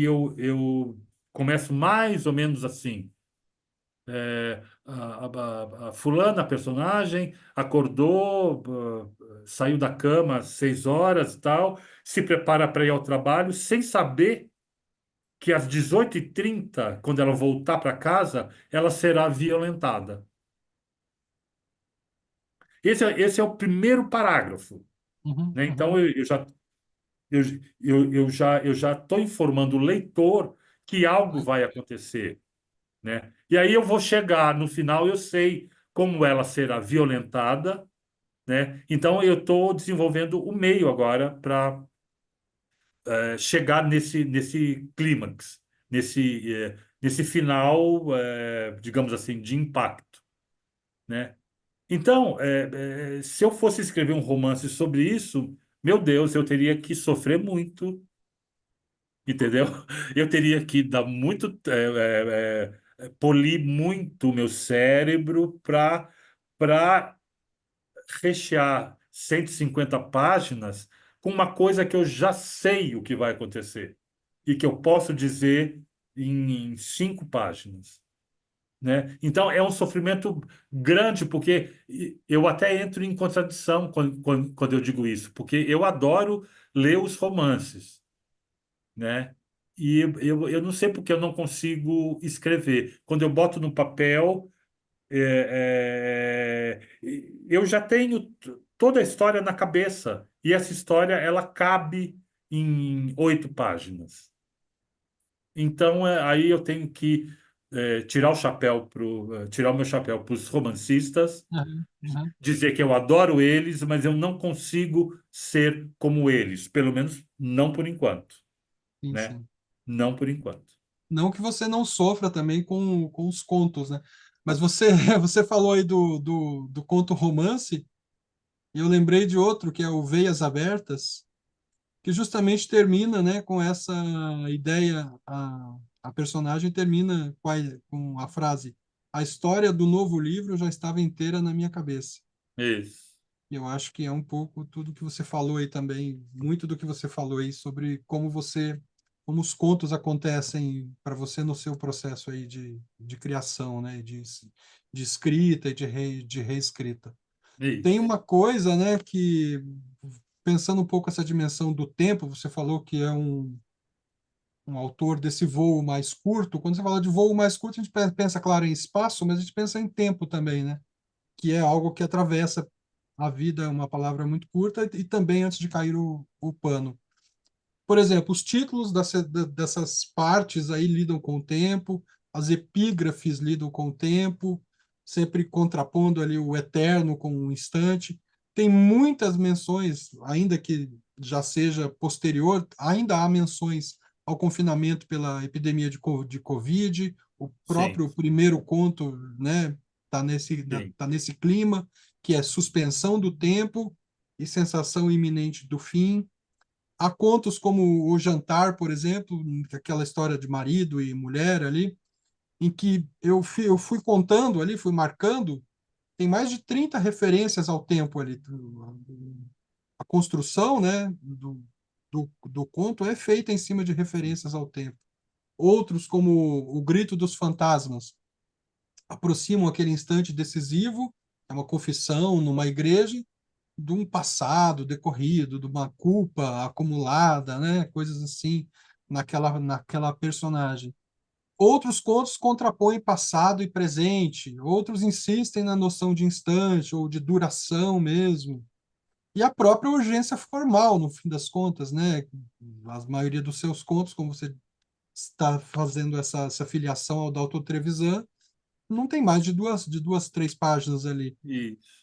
eu começo mais ou menos assim. A fulana, a personagem, acordou, saiu da cama às 6 horas e tal, se prepara para ir ao trabalho, sem saber que às 18h30, quando ela voltar para casa, ela será violentada. Esse é o primeiro parágrafo, Uhum. né? Então Uhum. eu já estou informando o leitor que algo vai acontecer, né? E aí eu vou chegar no final, eu sei como ela será violentada, né? Então eu estou desenvolvendo o meio agora para chegar nesse clímax, nesse final, digamos assim, de impacto, né? Então, se eu fosse escrever um romance sobre isso, meu Deus, eu teria que sofrer muito, entendeu? Eu teria que dar muito, polir muito o meu cérebro para rechear 150 páginas com uma coisa que eu já sei o que vai acontecer e que eu posso dizer em 5 páginas, né? Então é um sofrimento grande porque eu até entro em contradição quando eu digo isso, porque eu adoro ler os romances, né? E eu não sei porque eu não consigo escrever. Quando eu boto no papel, eu já tenho toda a história na cabeça e essa história ela cabe em 8 páginas. Então aí eu tenho que tirar o meu chapéu para os romancistas, Uhum. Uhum. dizer que eu adoro eles, mas eu não consigo ser como eles, pelo menos não por enquanto, Sim, né? sim. Não por enquanto. Não que você não sofra também com os contos, né? Mas você, você falou aí do conto romance, e eu lembrei de outro, que é o Veias Abertas, que justamente termina, né, com essa ideia, a personagem termina com a frase: a história do novo livro já estava inteira na minha cabeça. Isso. E eu acho que é um pouco tudo que você falou aí também, muito do que você falou aí sobre como os contos acontecem para você no seu processo aí de criação, né, de escrita e de reescrita. Tem Isso. uma coisa, né, pensando um pouco essa dimensão do tempo, você falou que é um autor desse voo mais curto. Quando você fala de voo mais curto, a gente pensa, claro, em espaço, mas a gente pensa em tempo também, né? Que é algo que atravessa a vida, é uma palavra muito curta, e também antes de cair o pano. Por exemplo, os títulos dessas partes aí lidam com o tempo, as epígrafes lidam com o tempo, sempre contrapondo ali o eterno com o instante. Tem muitas menções, ainda que já seja posterior, ainda há menções ao confinamento pela epidemia de Covid. O sim, próprio primeiro conto, né, sim, tá nesse clima, que é suspensão do tempo e sensação iminente do fim. Há contos como O Jantar, por exemplo, aquela história de marido e mulher ali, em que eu fui contando ali, fui marcando, tem mais de 30 referências ao tempo ali. A construção, né, do conto é feita em cima de sim, referências ao tempo. Outros, como O Grito dos Fantasmas, aproximam aquele instante decisivo, é uma confissão numa igreja, de um passado decorrido, de uma culpa acumulada, né? Coisas assim naquela personagem. Outros contos contrapõem passado e presente, outros insistem na noção de instante ou de duração mesmo. E a própria urgência formal, no fim das contas, né? A maioria dos seus contos, como você está fazendo essa filiação ao Dalton Trevisan, não tem mais de duas, três páginas ali. isso.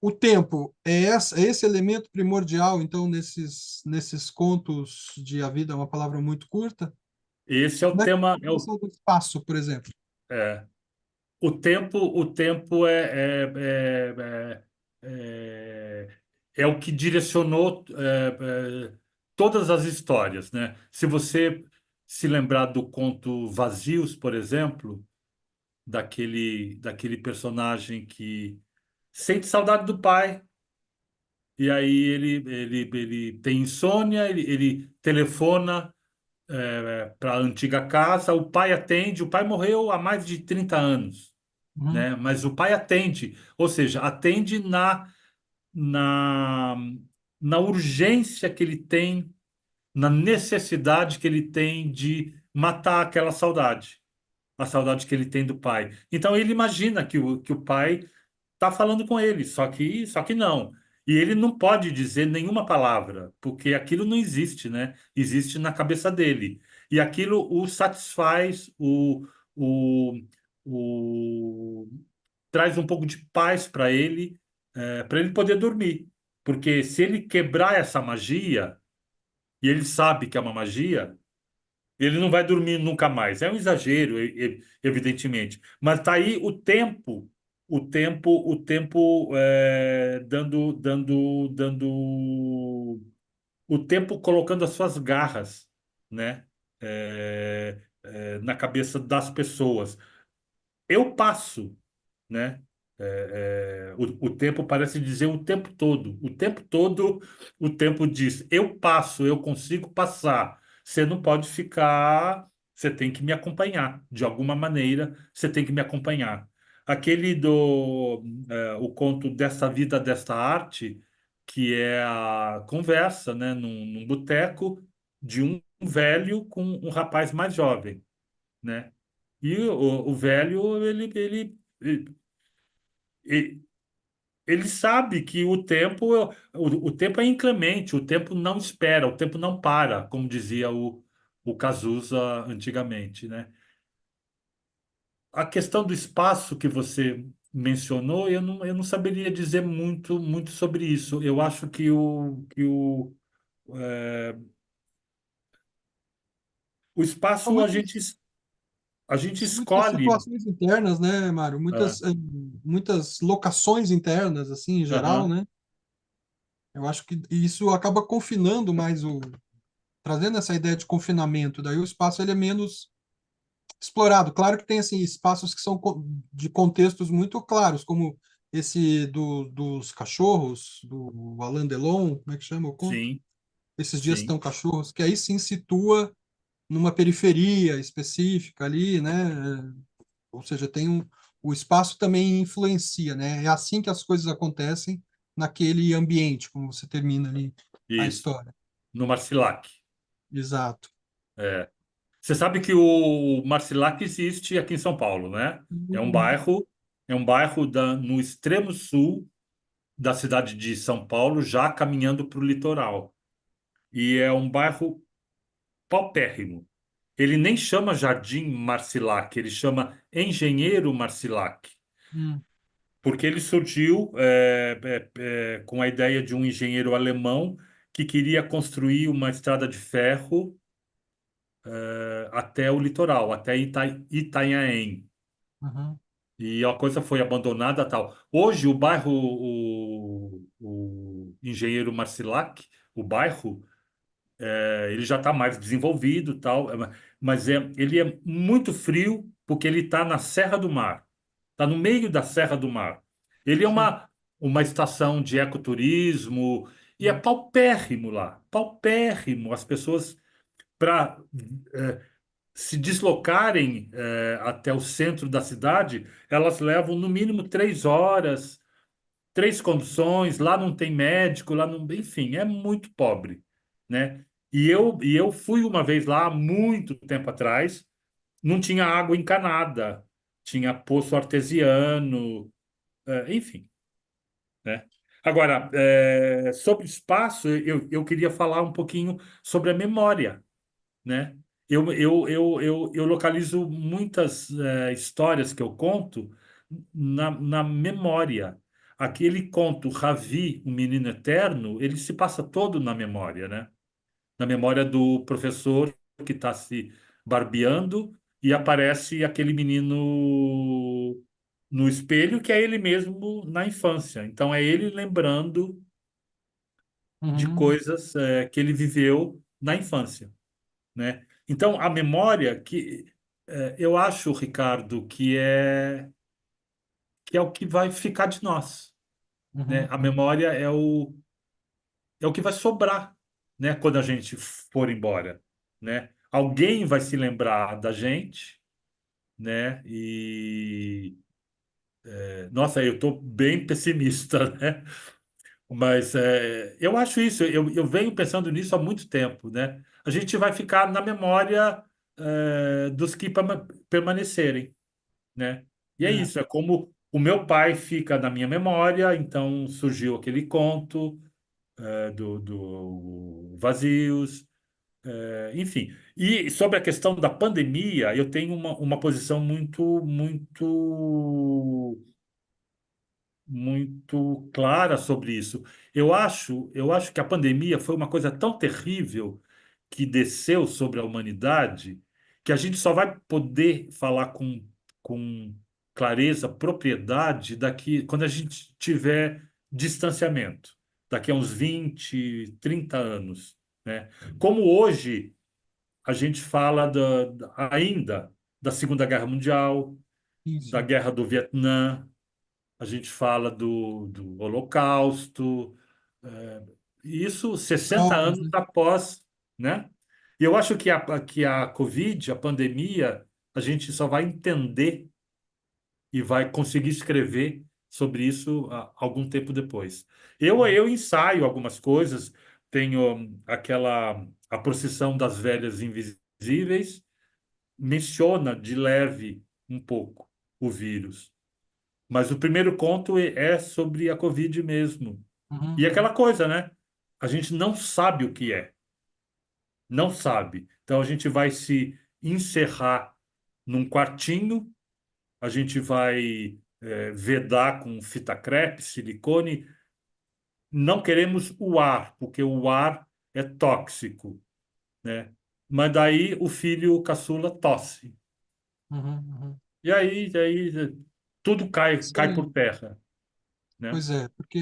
O tempo é esse elemento primordial, então, nesses contos de A Vida é uma Palavra Muito Curta. Esse é o Como é que tema, é a questão do espaço, por exemplo? é, o tempo é o que direcionou todas as histórias, né? Se você se lembrar do conto Vazios, por exemplo, daquele personagem que sente saudade do pai, e aí ele tem insônia, ele telefona para a antiga casa, o pai atende, o pai morreu há mais de 30 anos, Uhum, né? Mas o pai atende, ou seja, atende na, na urgência que ele tem, na necessidade que ele tem de matar aquela saudade, a saudade que ele tem do pai. Então ele imagina que o pai está falando com ele, só que não. E ele não pode dizer nenhuma palavra, porque aquilo não existe, né? Existe na cabeça dele. E aquilo o satisfaz, o, o traz um pouco de paz para ele poder dormir. Porque se ele quebrar essa magia, e ele sabe que é uma magia, ele não vai dormir nunca mais. É um exagero, evidentemente. Mas tá aí o tempo o tempo colocando as suas garras, né? Na cabeça das pessoas. Eu passo, né? O tempo parece dizer o tempo todo. O tempo todo, o tempo diz: eu passo, eu consigo passar. Você não pode ficar. Você tem que me acompanhar. De alguma maneira, você tem que me acompanhar. O conto dessa vida, desta arte, que é a conversa, né, num boteco de um velho com um rapaz mais jovem, né? E o velho, ele, ele sabe que o tempo é inclemente, o tempo não espera, o tempo não para, como dizia o Cazuza antigamente, né? A questão do espaço que você mencionou, eu não saberia dizer muito sobre isso. Eu acho o São espaço a gente muitas escolhe. situações internas, né, Mário? É, Muitas locações internas, assim, em geral, aham, né? Eu acho que isso acaba confinando mais trazendo essa ideia de confinamento. Daí o espaço ele é menos explorado. Claro que tem assim espaços que são de contextos muito claros, como esse dos cachorros, do Alain Delon, como é que chama o conto? sim, Esses dias sim, estão cachorros, que aí sim situa numa periferia específica ali, né? Ou seja, o espaço também influencia, né? É assim que as coisas acontecem naquele ambiente, como você termina ali a isso. história. No Marcilac. Exato. É. Você sabe que o Marcilac existe aqui em São Paulo, né? É um Uhum, bairro, no extremo sul da cidade de São Paulo, já caminhando para o litoral. E é um bairro paupérrimo. Ele nem chama Jardim Marcilac, ele chama Engenheiro Marcilac, uhum, porque ele surgiu com a ideia de um engenheiro alemão que queria construir uma estrada de ferro até o litoral, até Itanhaém. uhum, E a coisa foi abandonada tal. Hoje, o Engenheiro Marcilac, o bairro, ele já está mais desenvolvido tal, ele é muito frio porque ele está na Serra do Mar, está no meio da Serra do Mar. Ele é sim, uma estação de ecoturismo e é uhum, paupérrimo lá, paupérrimo. As pessoas para se deslocarem até o centro da cidade, elas levam no mínimo 3 horas, três conduções, lá não tem médico, lá não, enfim, é muito pobre, né? E eu fui uma vez lá, há muito tempo atrás, não tinha água encanada, tinha poço artesiano, enfim, né? Agora, sobre espaço, eu queria falar um pouquinho sobre a memória, né? Eu localizo muitas histórias que eu conto na memória. Aquele conto Ravi, o Menino Eterno, ele se passa todo na memória, né? Na memória do professor que está se barbeando e aparece aquele menino no espelho, que é ele mesmo na infância. Então, é ele lembrando de uhum, coisas que ele viveu na infância, né? Então, a memória que eu acho, Ricardo, que é o que vai ficar de nós, né? uhum, A memória é o que vai sobrar, né? Quando a gente for embora, né? Alguém vai se lembrar da gente, né? Nossa, eu estou bem pessimista, né? Mas eu acho isso, eu venho pensando nisso há muito tempo, né? A gente vai ficar na memória dos que permanecerem, né? E é é, isso, é como o meu pai fica na minha memória, então surgiu aquele conto do Vazios, enfim. E sobre a questão da pandemia, eu tenho uma posição muito clara sobre isso. Eu acho que a pandemia foi uma coisa tão terrível que desceu sobre a humanidade que a gente só vai poder falar com clareza, propriedade daqui quando a gente tiver distanciamento, daqui a uns 20, 30 anos, né? Como hoje a gente fala ainda da Segunda Guerra Mundial, da isso. Guerra do Vietnã, a gente fala do Holocausto, é, isso 60 Traumas, anos né? após, né? E eu acho que a Covid, a pandemia, a gente só vai entender e vai conseguir escrever sobre isso algum tempo depois. Eu ensaio algumas coisas, tenho a procissão das velhas invisíveis, menciona de leve um pouco o vírus. Mas o primeiro conto é sobre a Covid mesmo. Uhum, E uhum, aquela coisa, né? A gente não sabe o que é, não sabe. Então a gente vai se encerrar num quartinho, a gente vai vedar com fita crepe, silicone. Não queremos o ar, porque o ar é tóxico, né? Mas daí o filho caçula tosse. uhum, uhum. E aí tudo cai Sim, por terra, né? pois é, porque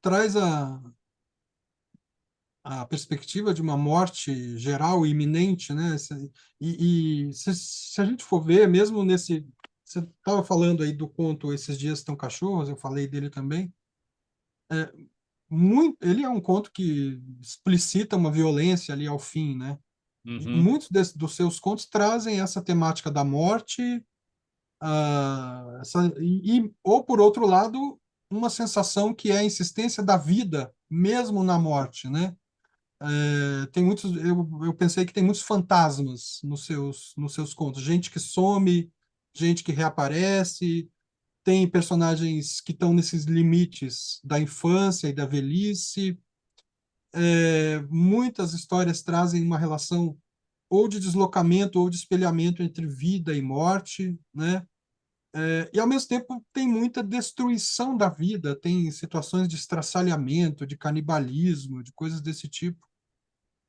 traz a perspectiva de uma morte geral e iminente, né? Se a gente for ver, mesmo nesse. Você estava falando aí do conto Esses Dias Estão Cachorros, eu falei dele também. Ele é um conto que explicita uma violência ali ao fim, né? E Uhum. muitos dos seus contos trazem essa temática da morte, ou por outro lado, uma sensação que é a insistência da vida, mesmo na morte, né? Tem muitos, eu pensei que tem muitos fantasmas nos seus contos. Gente que some, gente que reaparece, tem personagens que estão nesses limites da infância e da velhice. Muitas histórias trazem uma relação ou de deslocamento ou de espelhamento entre vida e morte, né? E ao mesmo tempo tem muita destruição da vida, tem situações de estraçalhamento, de canibalismo, de coisas desse tipo.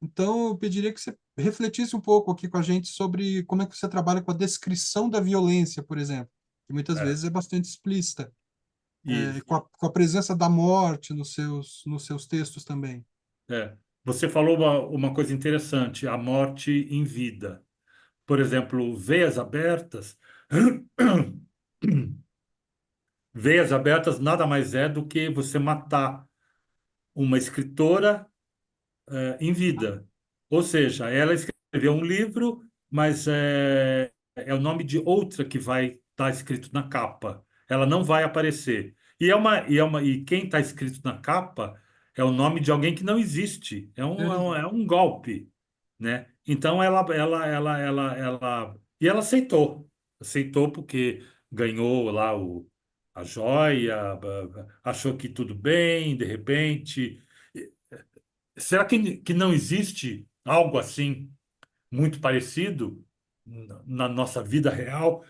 Então, eu pediria que você refletisse um pouco aqui com a gente sobre como é que você trabalha com a descrição da violência, por exemplo, que muitas É, vezes é bastante explícita, e, com a presença da morte nos seus textos também. Você falou uma coisa interessante, a morte em vida. Por exemplo, Veias Abertas. Veias Abertas nada mais é do que você matar uma escritora em vida. Ou seja, ela escreveu um livro, mas é o nome de outra que vai estar escrito na capa. Ela não vai aparecer. E quem está escrito na capa é o nome de alguém que não existe. É um golpe, né? Então e ela aceitou porque ganhou lá a joia, achou que tudo bem, de repente. Será que não existe algo assim muito parecido na nossa vida real?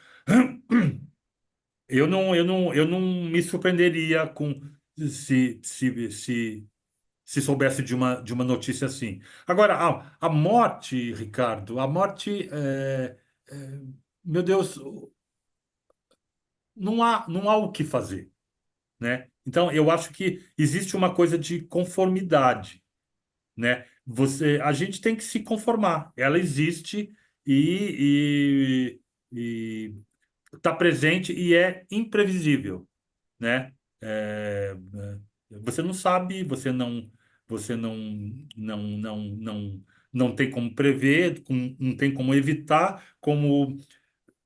Eu não me surpreenderia com se, se, se, se soubesse de uma notícia assim. Agora, a morte, Ricardo, a morte, meu Deus, não há o que fazer, né? Então, eu acho que existe uma coisa de conformidade, né? A gente tem que se conformar. Ela existe e está presente e é imprevisível, né? Você não sabe, você não tem como prever, não tem como evitar, como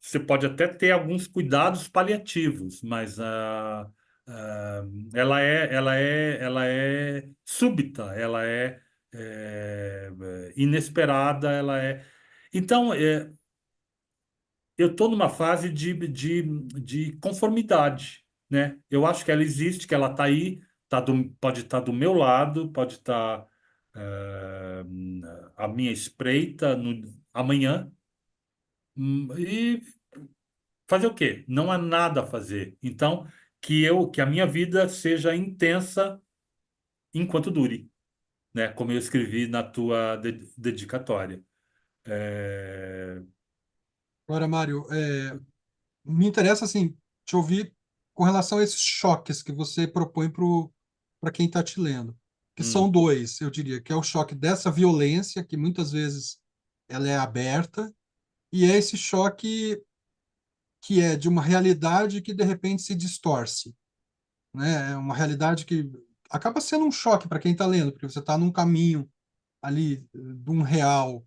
você pode até ter alguns cuidados paliativos, mas ah, ela é súbita, inesperada, ela é. Então, eu estou numa fase de conformidade, né? Eu acho que ela existe, que ela está aí, pode estar do meu lado, pode estar eh, à minha espreita amanhã. E fazer o quê? Não há nada a fazer. Então, que a minha vida seja intensa enquanto dure, né? Como eu escrevi na tua dedicatória. É, Agora, Mário, me interessa assim te ouvir com relação a esses choques que você propõe para quem está te lendo, que são hum, dois, eu diria, que é o choque dessa violência que muitas vezes ela é aberta e é esse choque que é de uma realidade que de repente se distorce, né? É uma realidade que acaba sendo um choque para quem está lendo, porque você está num caminho ali de um real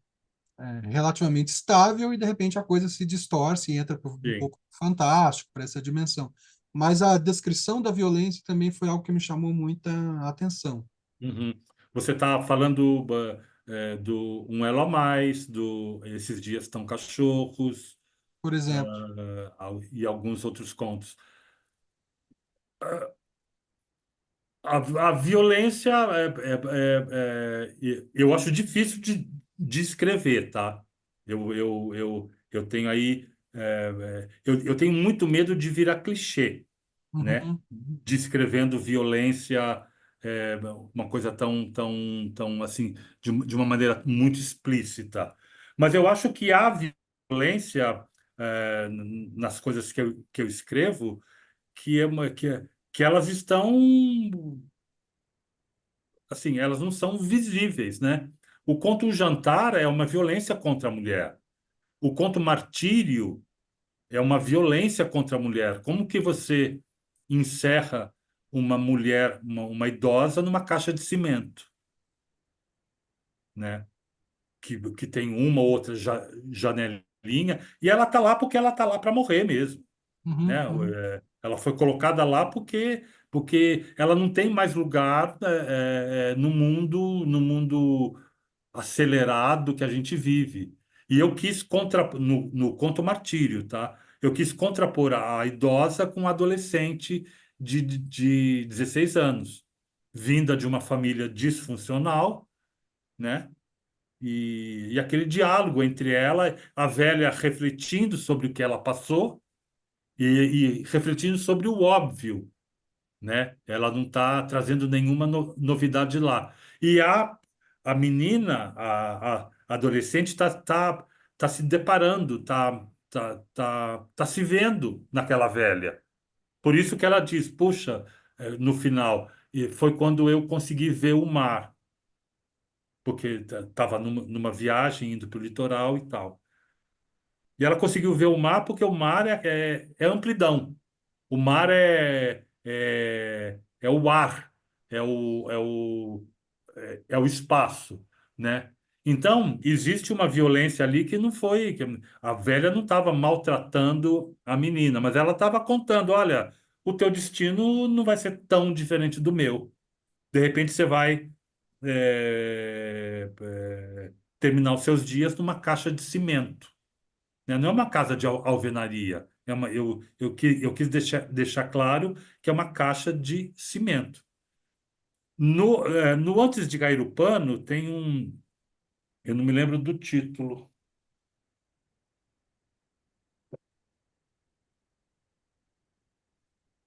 relativamente estável e de repente a coisa se distorce e entra um sim. pouco fantástico para essa dimensão. Mas a descrição da violência também foi algo que me chamou muita atenção. Uhum. Você está falando do Um Elo a Mais, do Esses Dias Estão Cachorros, Por exemplo, e alguns outros contos. A violência eu acho difícil de escrever, tá? Eu tenho aí eu tenho muito medo de virar clichê, né? uhum, Descrevendo violência, uma coisa tão assim, de uma maneira muito explícita. Mas eu acho que há violência nas coisas que eu escrevo que elas estão assim, elas não são visíveis, né? O conto O Jantar é uma violência contra a mulher. O conto Martírio é uma violência contra a mulher. Como que você encerra uma mulher, uma idosa, numa caixa de cimento, né? Que tem uma ou outra janelinha, e ela tá lá porque ela tá lá para morrer mesmo, uhum, né? uhum. Ela foi colocada lá porque ela não tem mais lugar no mundo acelerado que a gente vive. E eu quis no conto Martírio, tá? Eu quis contrapor a idosa com a adolescente de 16 anos, vinda de uma família disfuncional, né? E aquele diálogo entre ela, a velha refletindo sobre o que ela passou e refletindo sobre o óbvio, né? Ela não está trazendo nenhuma novidade lá. E a menina, a adolescente, tá se deparando, tá se vendo naquela velha. Por isso que ela diz, puxa, no final, e foi quando eu consegui ver o mar, porque estava numa viagem indo para o litoral e tal. E ela conseguiu ver o mar porque o mar é amplidão. O mar é o ar, é o espaço, né? Então, existe uma violência ali que não foi, que a velha não estava maltratando a menina, mas ela estava contando, olha, o teu destino não vai ser tão diferente do meu. De repente você vai terminar os seus dias numa caixa de cimento, né? Não é uma casa de alvenaria. Eu quis deixar claro que é uma caixa de cimento. No Antes de Cair o Pano, tem um. Eu não me lembro do título,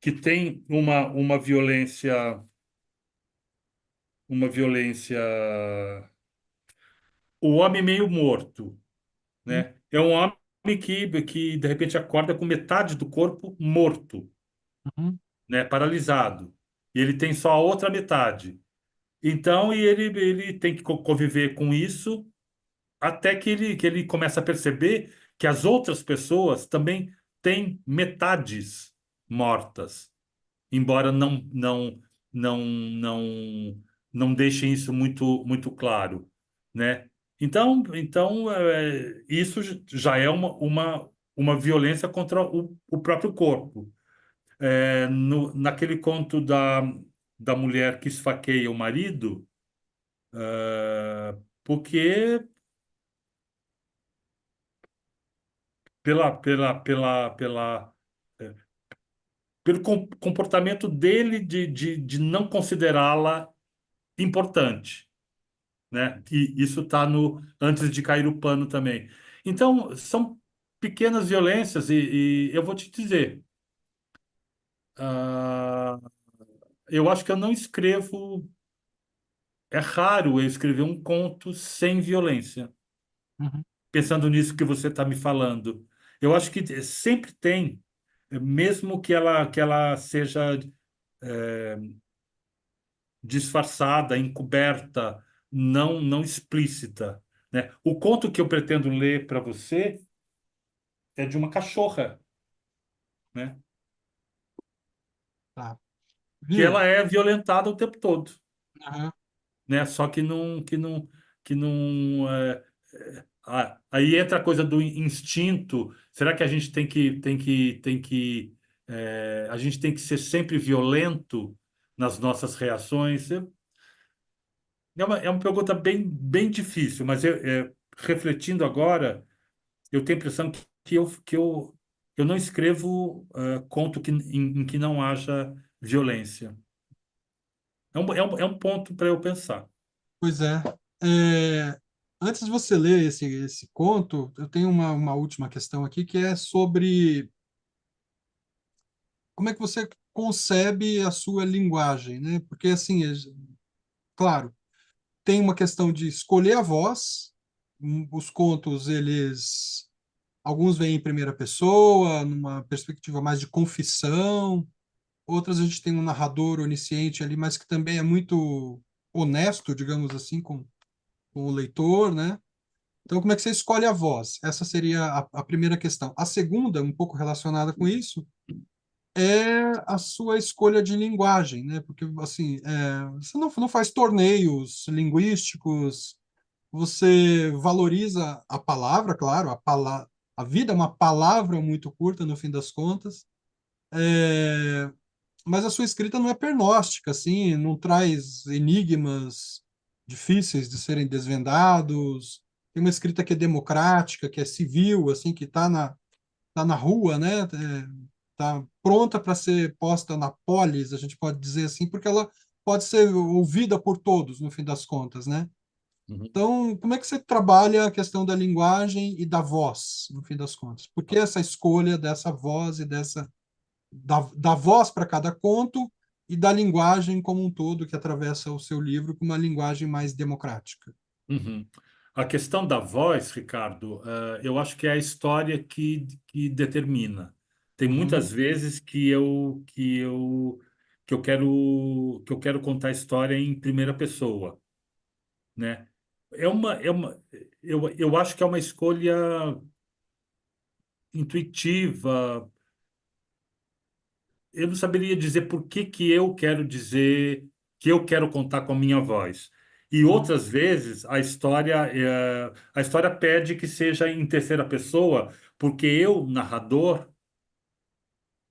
que tem uma violência. Uma violência. O homem meio morto, né? É um homem que de repente acorda com metade do corpo morto, Uhum. né? Paralisado. E ele tem só a outra metade. Então, ele tem que conviver com isso até que ele começa a perceber que as outras pessoas também têm metades mortas, embora não deixem isso muito claro, né? Então isso já é uma violência contra o próprio corpo. Naquele conto da mulher que esfaqueia o marido, porque eh, pelo comportamento dele de não considerá-la importante, né? E isso está no Antes de Cair o Pano também. Então, são pequenas violências e eu vou te dizer, ah, eu acho que eu não escrevo, é raro eu escrever um conto sem violência. Uhum. Pensando nisso que você está me falando. Eu acho que sempre tem, mesmo que ela seja disfarçada, encoberta, não explícita, né? O conto que eu pretendo ler para você é de uma cachorra, né? Tá. Que Viu? ela é violentada o tempo todo, Aham. né? Só que não aí entra a coisa do instinto. Será que a gente a gente tem que ser sempre violento nas nossas reações? É uma pergunta bem difícil, mas refletindo agora, eu tenho a impressão que eu não escrevo conto em que não haja violência. É um ponto para eu pensar. Pois é. É, antes de você ler esse conto, eu tenho uma última questão aqui, que é sobre como é que você concebe a sua linguagem, né? Porque, assim, claro, tem uma questão de escolher a voz. Os contos, eles, alguns vêm em primeira pessoa, numa perspectiva mais de confissão. Outras a gente tem um narrador onisciente ali, mas que também é muito honesto, digamos assim, com o leitor, né? Então, como é que você escolhe a voz? Essa seria a primeira questão. A segunda, um pouco relacionada com isso, é a sua escolha de linguagem, né? Porque, assim, você não faz torneios linguísticos, você valoriza a palavra, claro, a vida é uma palavra muito curta, no fim das contas, É, mas a sua escrita não é pernóstica, assim, não traz enigmas difíceis de serem desvendados. Tem uma escrita que é democrática, que é civil, assim, que tá na rua, né? Tá pronta para ser posta na polis, a gente pode dizer assim, porque ela pode ser ouvida por todos, no fim das contas, né? Uhum. Então, como é que você trabalha a questão da linguagem e da voz, no fim das contas? Por que essa escolha dessa voz e da voz para cada conto e da linguagem como um todo que atravessa o seu livro com uma linguagem mais democrática? Uhum. A questão da voz, Ricardo, eu acho que é a história que determina. Tem muitas Uhum, vezes que eu quero contar a história em primeira pessoa, né? Eu acho que é uma escolha intuitiva. Eu não saberia dizer por que eu quero dizer que eu quero contar com a minha voz. E uhum, outras vezes a história pede que seja em terceira pessoa, porque eu, narrador,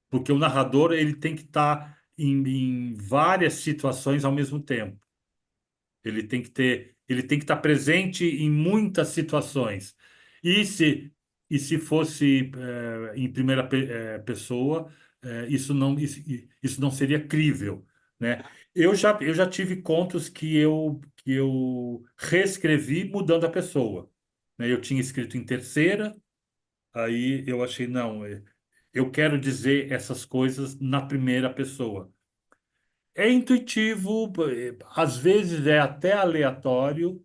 porque o narrador ele tem que estar em várias situações ao mesmo tempo. Ele tem que estar presente em muitas situações. E se, e se fosse em primeira pessoa, isso não seria crível, né? Eu já tive contos que eu reescrevi mudando a pessoa, né? Eu tinha escrito em terceira, aí eu achei, não, eu quero dizer essas coisas na primeira pessoa. É intuitivo, às vezes é até aleatório,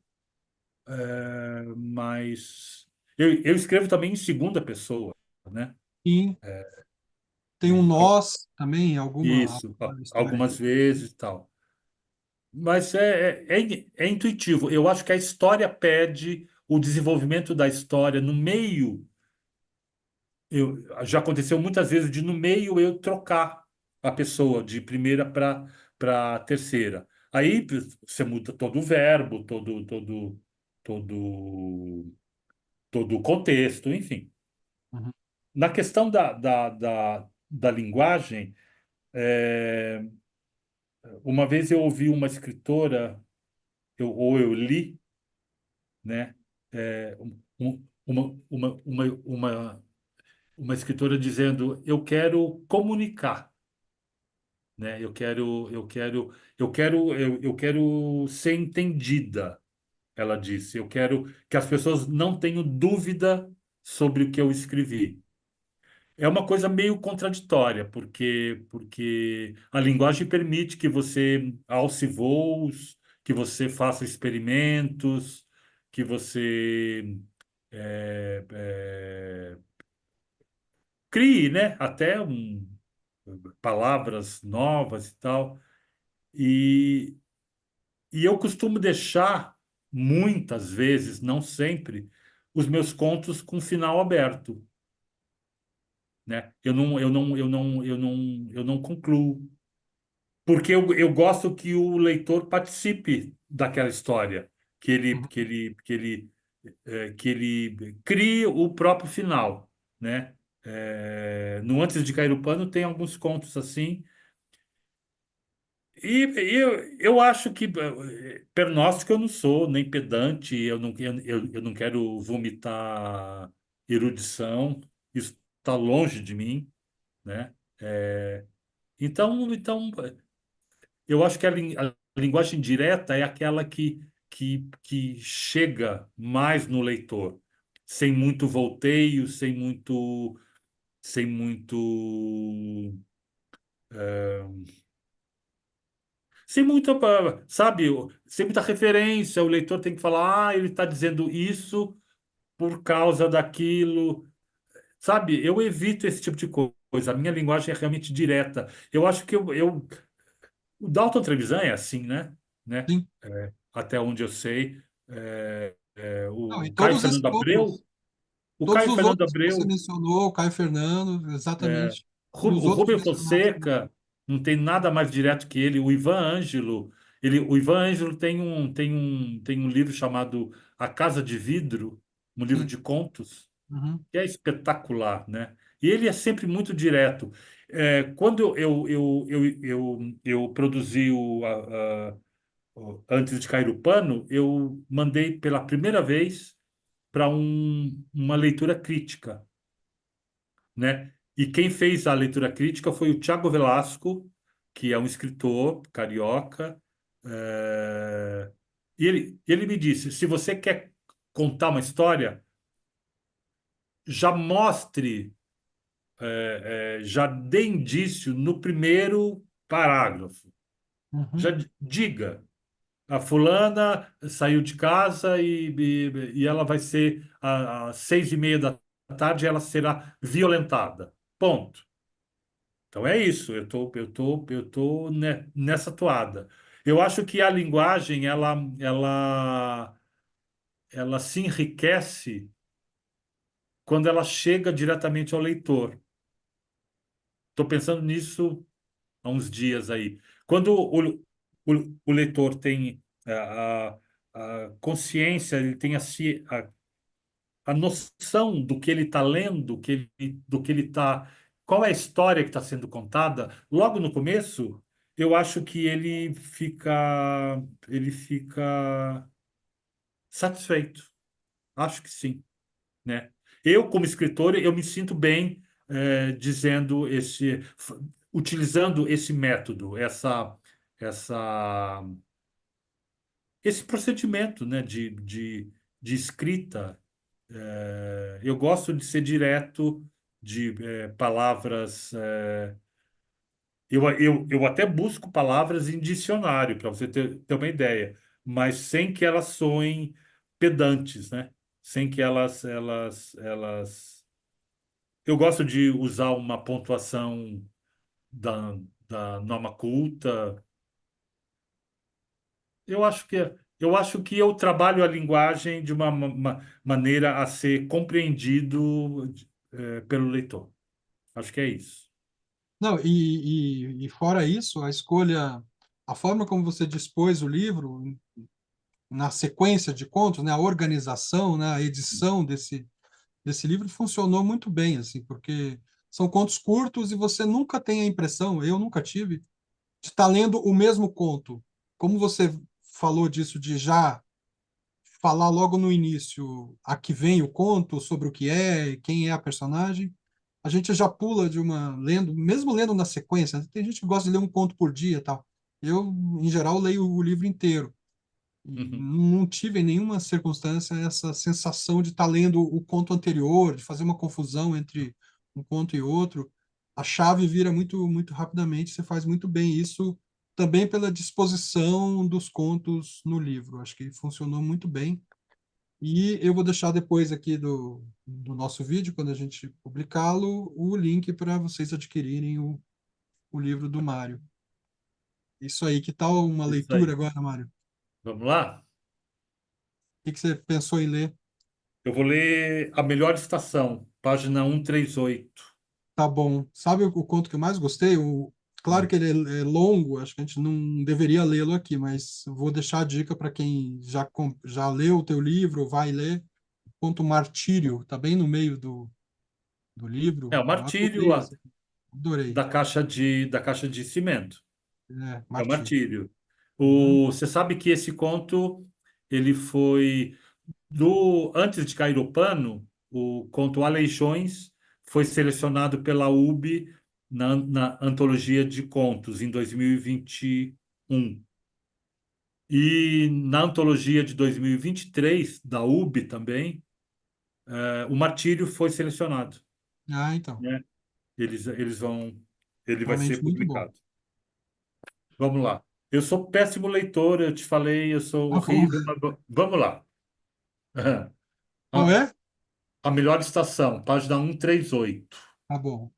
mas eu escrevo também em segunda pessoa, né? e tem um E nós também em alguma isso, história algumas aí. vezes e tal. Mas é intuitivo. Eu acho que a história pede o desenvolvimento da história no meio. Já aconteceu muitas vezes de no meio eu trocar a pessoa de primeira para terceira. Aí você muda todo o verbo, todo todo o contexto, enfim. Uhum. Na questão da linguagem, é, uma vez eu ouvi uma escritora, ou eu li, né, uma escritora dizendo: eu quero comunicar, né? Eu quero ser entendida. Ela disse: eu quero que as pessoas não tenham dúvida sobre o que eu escrevi. É uma coisa meio contraditória, porque a linguagem permite que você alce voos, que você faça experimentos, que você crie, né? Palavras novas e tal. E, e eu costumo deixar, muitas vezes, não sempre, os meus contos com final aberto, né? Eu não concluo. Porque eu gosto que o leitor participe daquela história, Uhum. que ele crie o próprio final, né? No Antes de Cair o Pano tem alguns contos assim, eu acho que pernóstico eu não sou, nem pedante, eu não quero vomitar erudição, isso está longe de mim, né? Então eu acho que a linguagem direta é aquela que chega mais no leitor, sem muito volteio, sem muito, sem muita, sabe, sem muita referência. O leitor tem que falar, ele está dizendo isso por causa daquilo, sabe? Eu evito esse tipo de coisa. A minha linguagem é realmente direta. Eu acho que o Dalton Trevisan é assim, né? Sim. Até onde eu sei. Não, e O Caio todos esses Fernando Abreu, outros, o todos Caio os Fernando outros que você Abreu, mencionou, o Caio Fernando, exatamente, e os O outros Rubem mencionados também. Fonseca, não tem nada mais direto que ele. O Ivan Ângelo, o Ivan Ângelo tem um livro chamado A Casa de Vidro, um livro Sim. de contos, Uhum. que é espetacular, né? E ele é sempre muito direto. Quando eu produzi Antes de Cair o Pano, eu mandei pela primeira vez para uma leitura crítica, né? E quem fez a leitura crítica foi o Tiago Velasco, que é um escritor carioca. eh, e ele me disse: se você quer contar uma história, já mostre, já dê indício no primeiro parágrafo. Já Uhum, diga. A fulana saiu de casa e ela vai ser às 6:30 da tarde, ela será violentada. Ponto. Então é isso. Eu tô nessa toada. Eu acho que a linguagem ela se enriquece quando ela chega diretamente ao leitor. Estou pensando nisso há uns dias aí. Quando o leitor tem a consciência, ele tem a noção do que ele está lendo, do que ele está, qual é a história que está sendo contada, logo no começo, eu acho que ele fica satisfeito. Acho que sim, né? Eu, como escritor, eu me sinto bem dizendo utilizando esse método, essa, esse procedimento, né, de escrita. Eu gosto de ser direto, de palavras. Eu até busco palavras em dicionário, para você ter uma ideia, mas sem que elas soem pedantes, né? Sem que elas. Eu gosto de usar uma pontuação da, da norma culta. Eu acho que eu trabalho a linguagem de uma maneira a ser compreendido pelo leitor. Acho que é isso. não, e fora isso, a escolha, a forma como você dispôs o livro, na sequência de contos, né, a organização, né, a edição desse livro funcionou muito bem, assim, porque são contos curtos e você nunca tem a impressão, eu nunca tive, de estar lendo o mesmo conto. Como você falou disso, de já falar logo no início a que vem o conto, sobre o que é, quem é a personagem, a gente já pula de uma lendo, mesmo lendo na sequência, tem gente que gosta de ler um conto por dia, e tal. Eu, em geral, leio o livro inteiro. E Uhum, não tive em nenhuma circunstância essa sensação de estar lendo o conto anterior, de fazer uma confusão entre um conto e outro. A chave vira muito, muito rapidamente, você faz muito bem isso também pela disposição dos contos no livro. Acho que funcionou muito bem. E eu vou deixar depois aqui do nosso vídeo, quando a gente publicá-lo, o link para vocês adquirirem o livro do Mário. Isso aí, que tal uma isso leitura aí. agora, Mário? Vamos lá? O que você pensou em ler? Eu vou ler A Melhor Estação, página 138. Tá bom. Sabe o conto que eu mais gostei? Claro Hum. que ele é longo, acho que a gente não deveria lê-lo aqui, mas eu vou deixar a dica para quem já leu o teu livro, ou vai ler. O conto Martírio, tá bem no meio do livro. É o Eu martírio adorei esse. Adorei. da caixa de cimento. É, É o Martírio. martírio. Uhum. Você sabe que esse conto ele foi antes de cair o pano, o conto Aleijões foi selecionado pela UB na antologia de contos em 2021. E na antologia de 2023 da UB também, o Martírio foi selecionado, Ah, então. né? Eles vão, ele vai ser Realmente muito bom. publicado. Vamos lá. Eu sou péssimo leitor, eu te falei, eu sou Tá bom. horrível, mas vamos lá. Qual A, é? a melhor estação, página 138. Tá bom.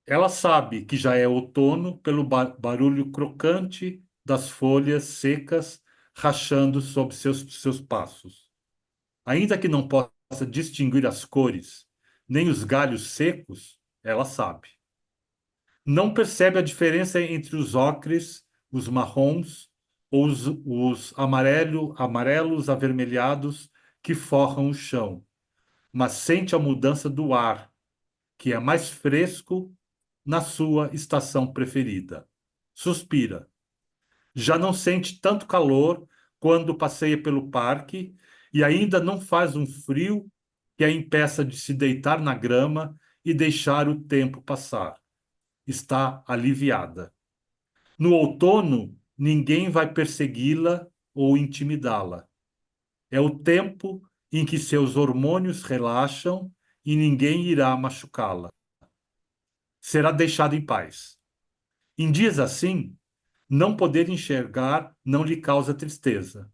Ela sabe que já é outono pelo barulho crocante das folhas secas rachando sob seus passos. Ainda que não possa distinguir as cores, nem os galhos secos, ela sabe. Não percebe a diferença entre os ocres, os marrons ou os amarelos avermelhados que forram o chão, mas sente a mudança do ar, que é mais fresco na sua estação preferida. Suspira. Já não sente tanto calor quando passeia pelo parque e ainda não faz um frio que a impeça de se deitar na grama e deixar o tempo passar. Está aliviada. No outono, ninguém vai persegui-la ou intimidá-la. É o tempo em que seus hormônios relaxam e ninguém irá machucá-la. Será deixada em paz. Em dias assim, não poder enxergar não lhe causa tristeza.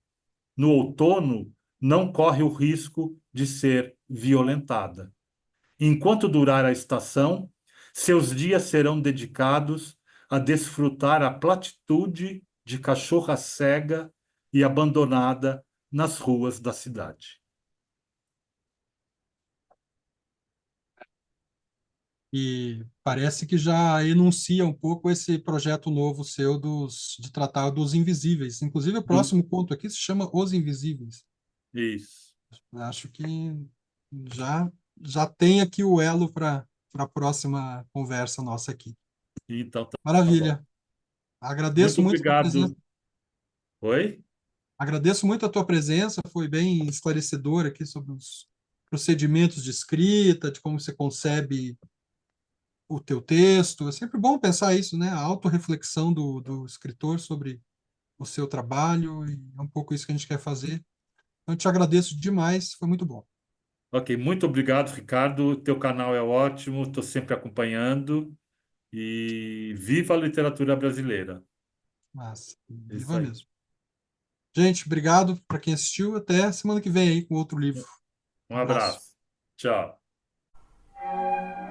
No outono, não corre o risco de ser violentada. Enquanto durar a estação, seus dias serão dedicados a desfrutar a platitude de cachorra cega e abandonada nas ruas da cidade. E parece que já enuncia um pouco esse projeto novo seu de tratar dos invisíveis. Inclusive, o próximo ponto aqui se chama Os Invisíveis. Isso. Acho que já, já tem aqui o elo para a próxima conversa nossa aqui. Então, tá bom. Maravilha. Muito Agradeço muito a tua presença. obrigado. Oi? Agradeço muito a tua presença. Foi bem esclarecedor aqui sobre os procedimentos de escrita, de como você concebe o teu texto. É sempre bom pensar isso, né? A autorreflexão do escritor sobre o seu trabalho, e é um pouco isso que a gente quer fazer. Então, eu te agradeço demais, foi muito bom. Ok, muito obrigado, Ricardo. Teu canal é ótimo, estou sempre acompanhando. E viva a literatura brasileira. Mas, É isso viva aí. mesmo. Gente, obrigado para quem assistiu. Até semana que vem aí com outro livro. Um Abraço. abraço. Tchau.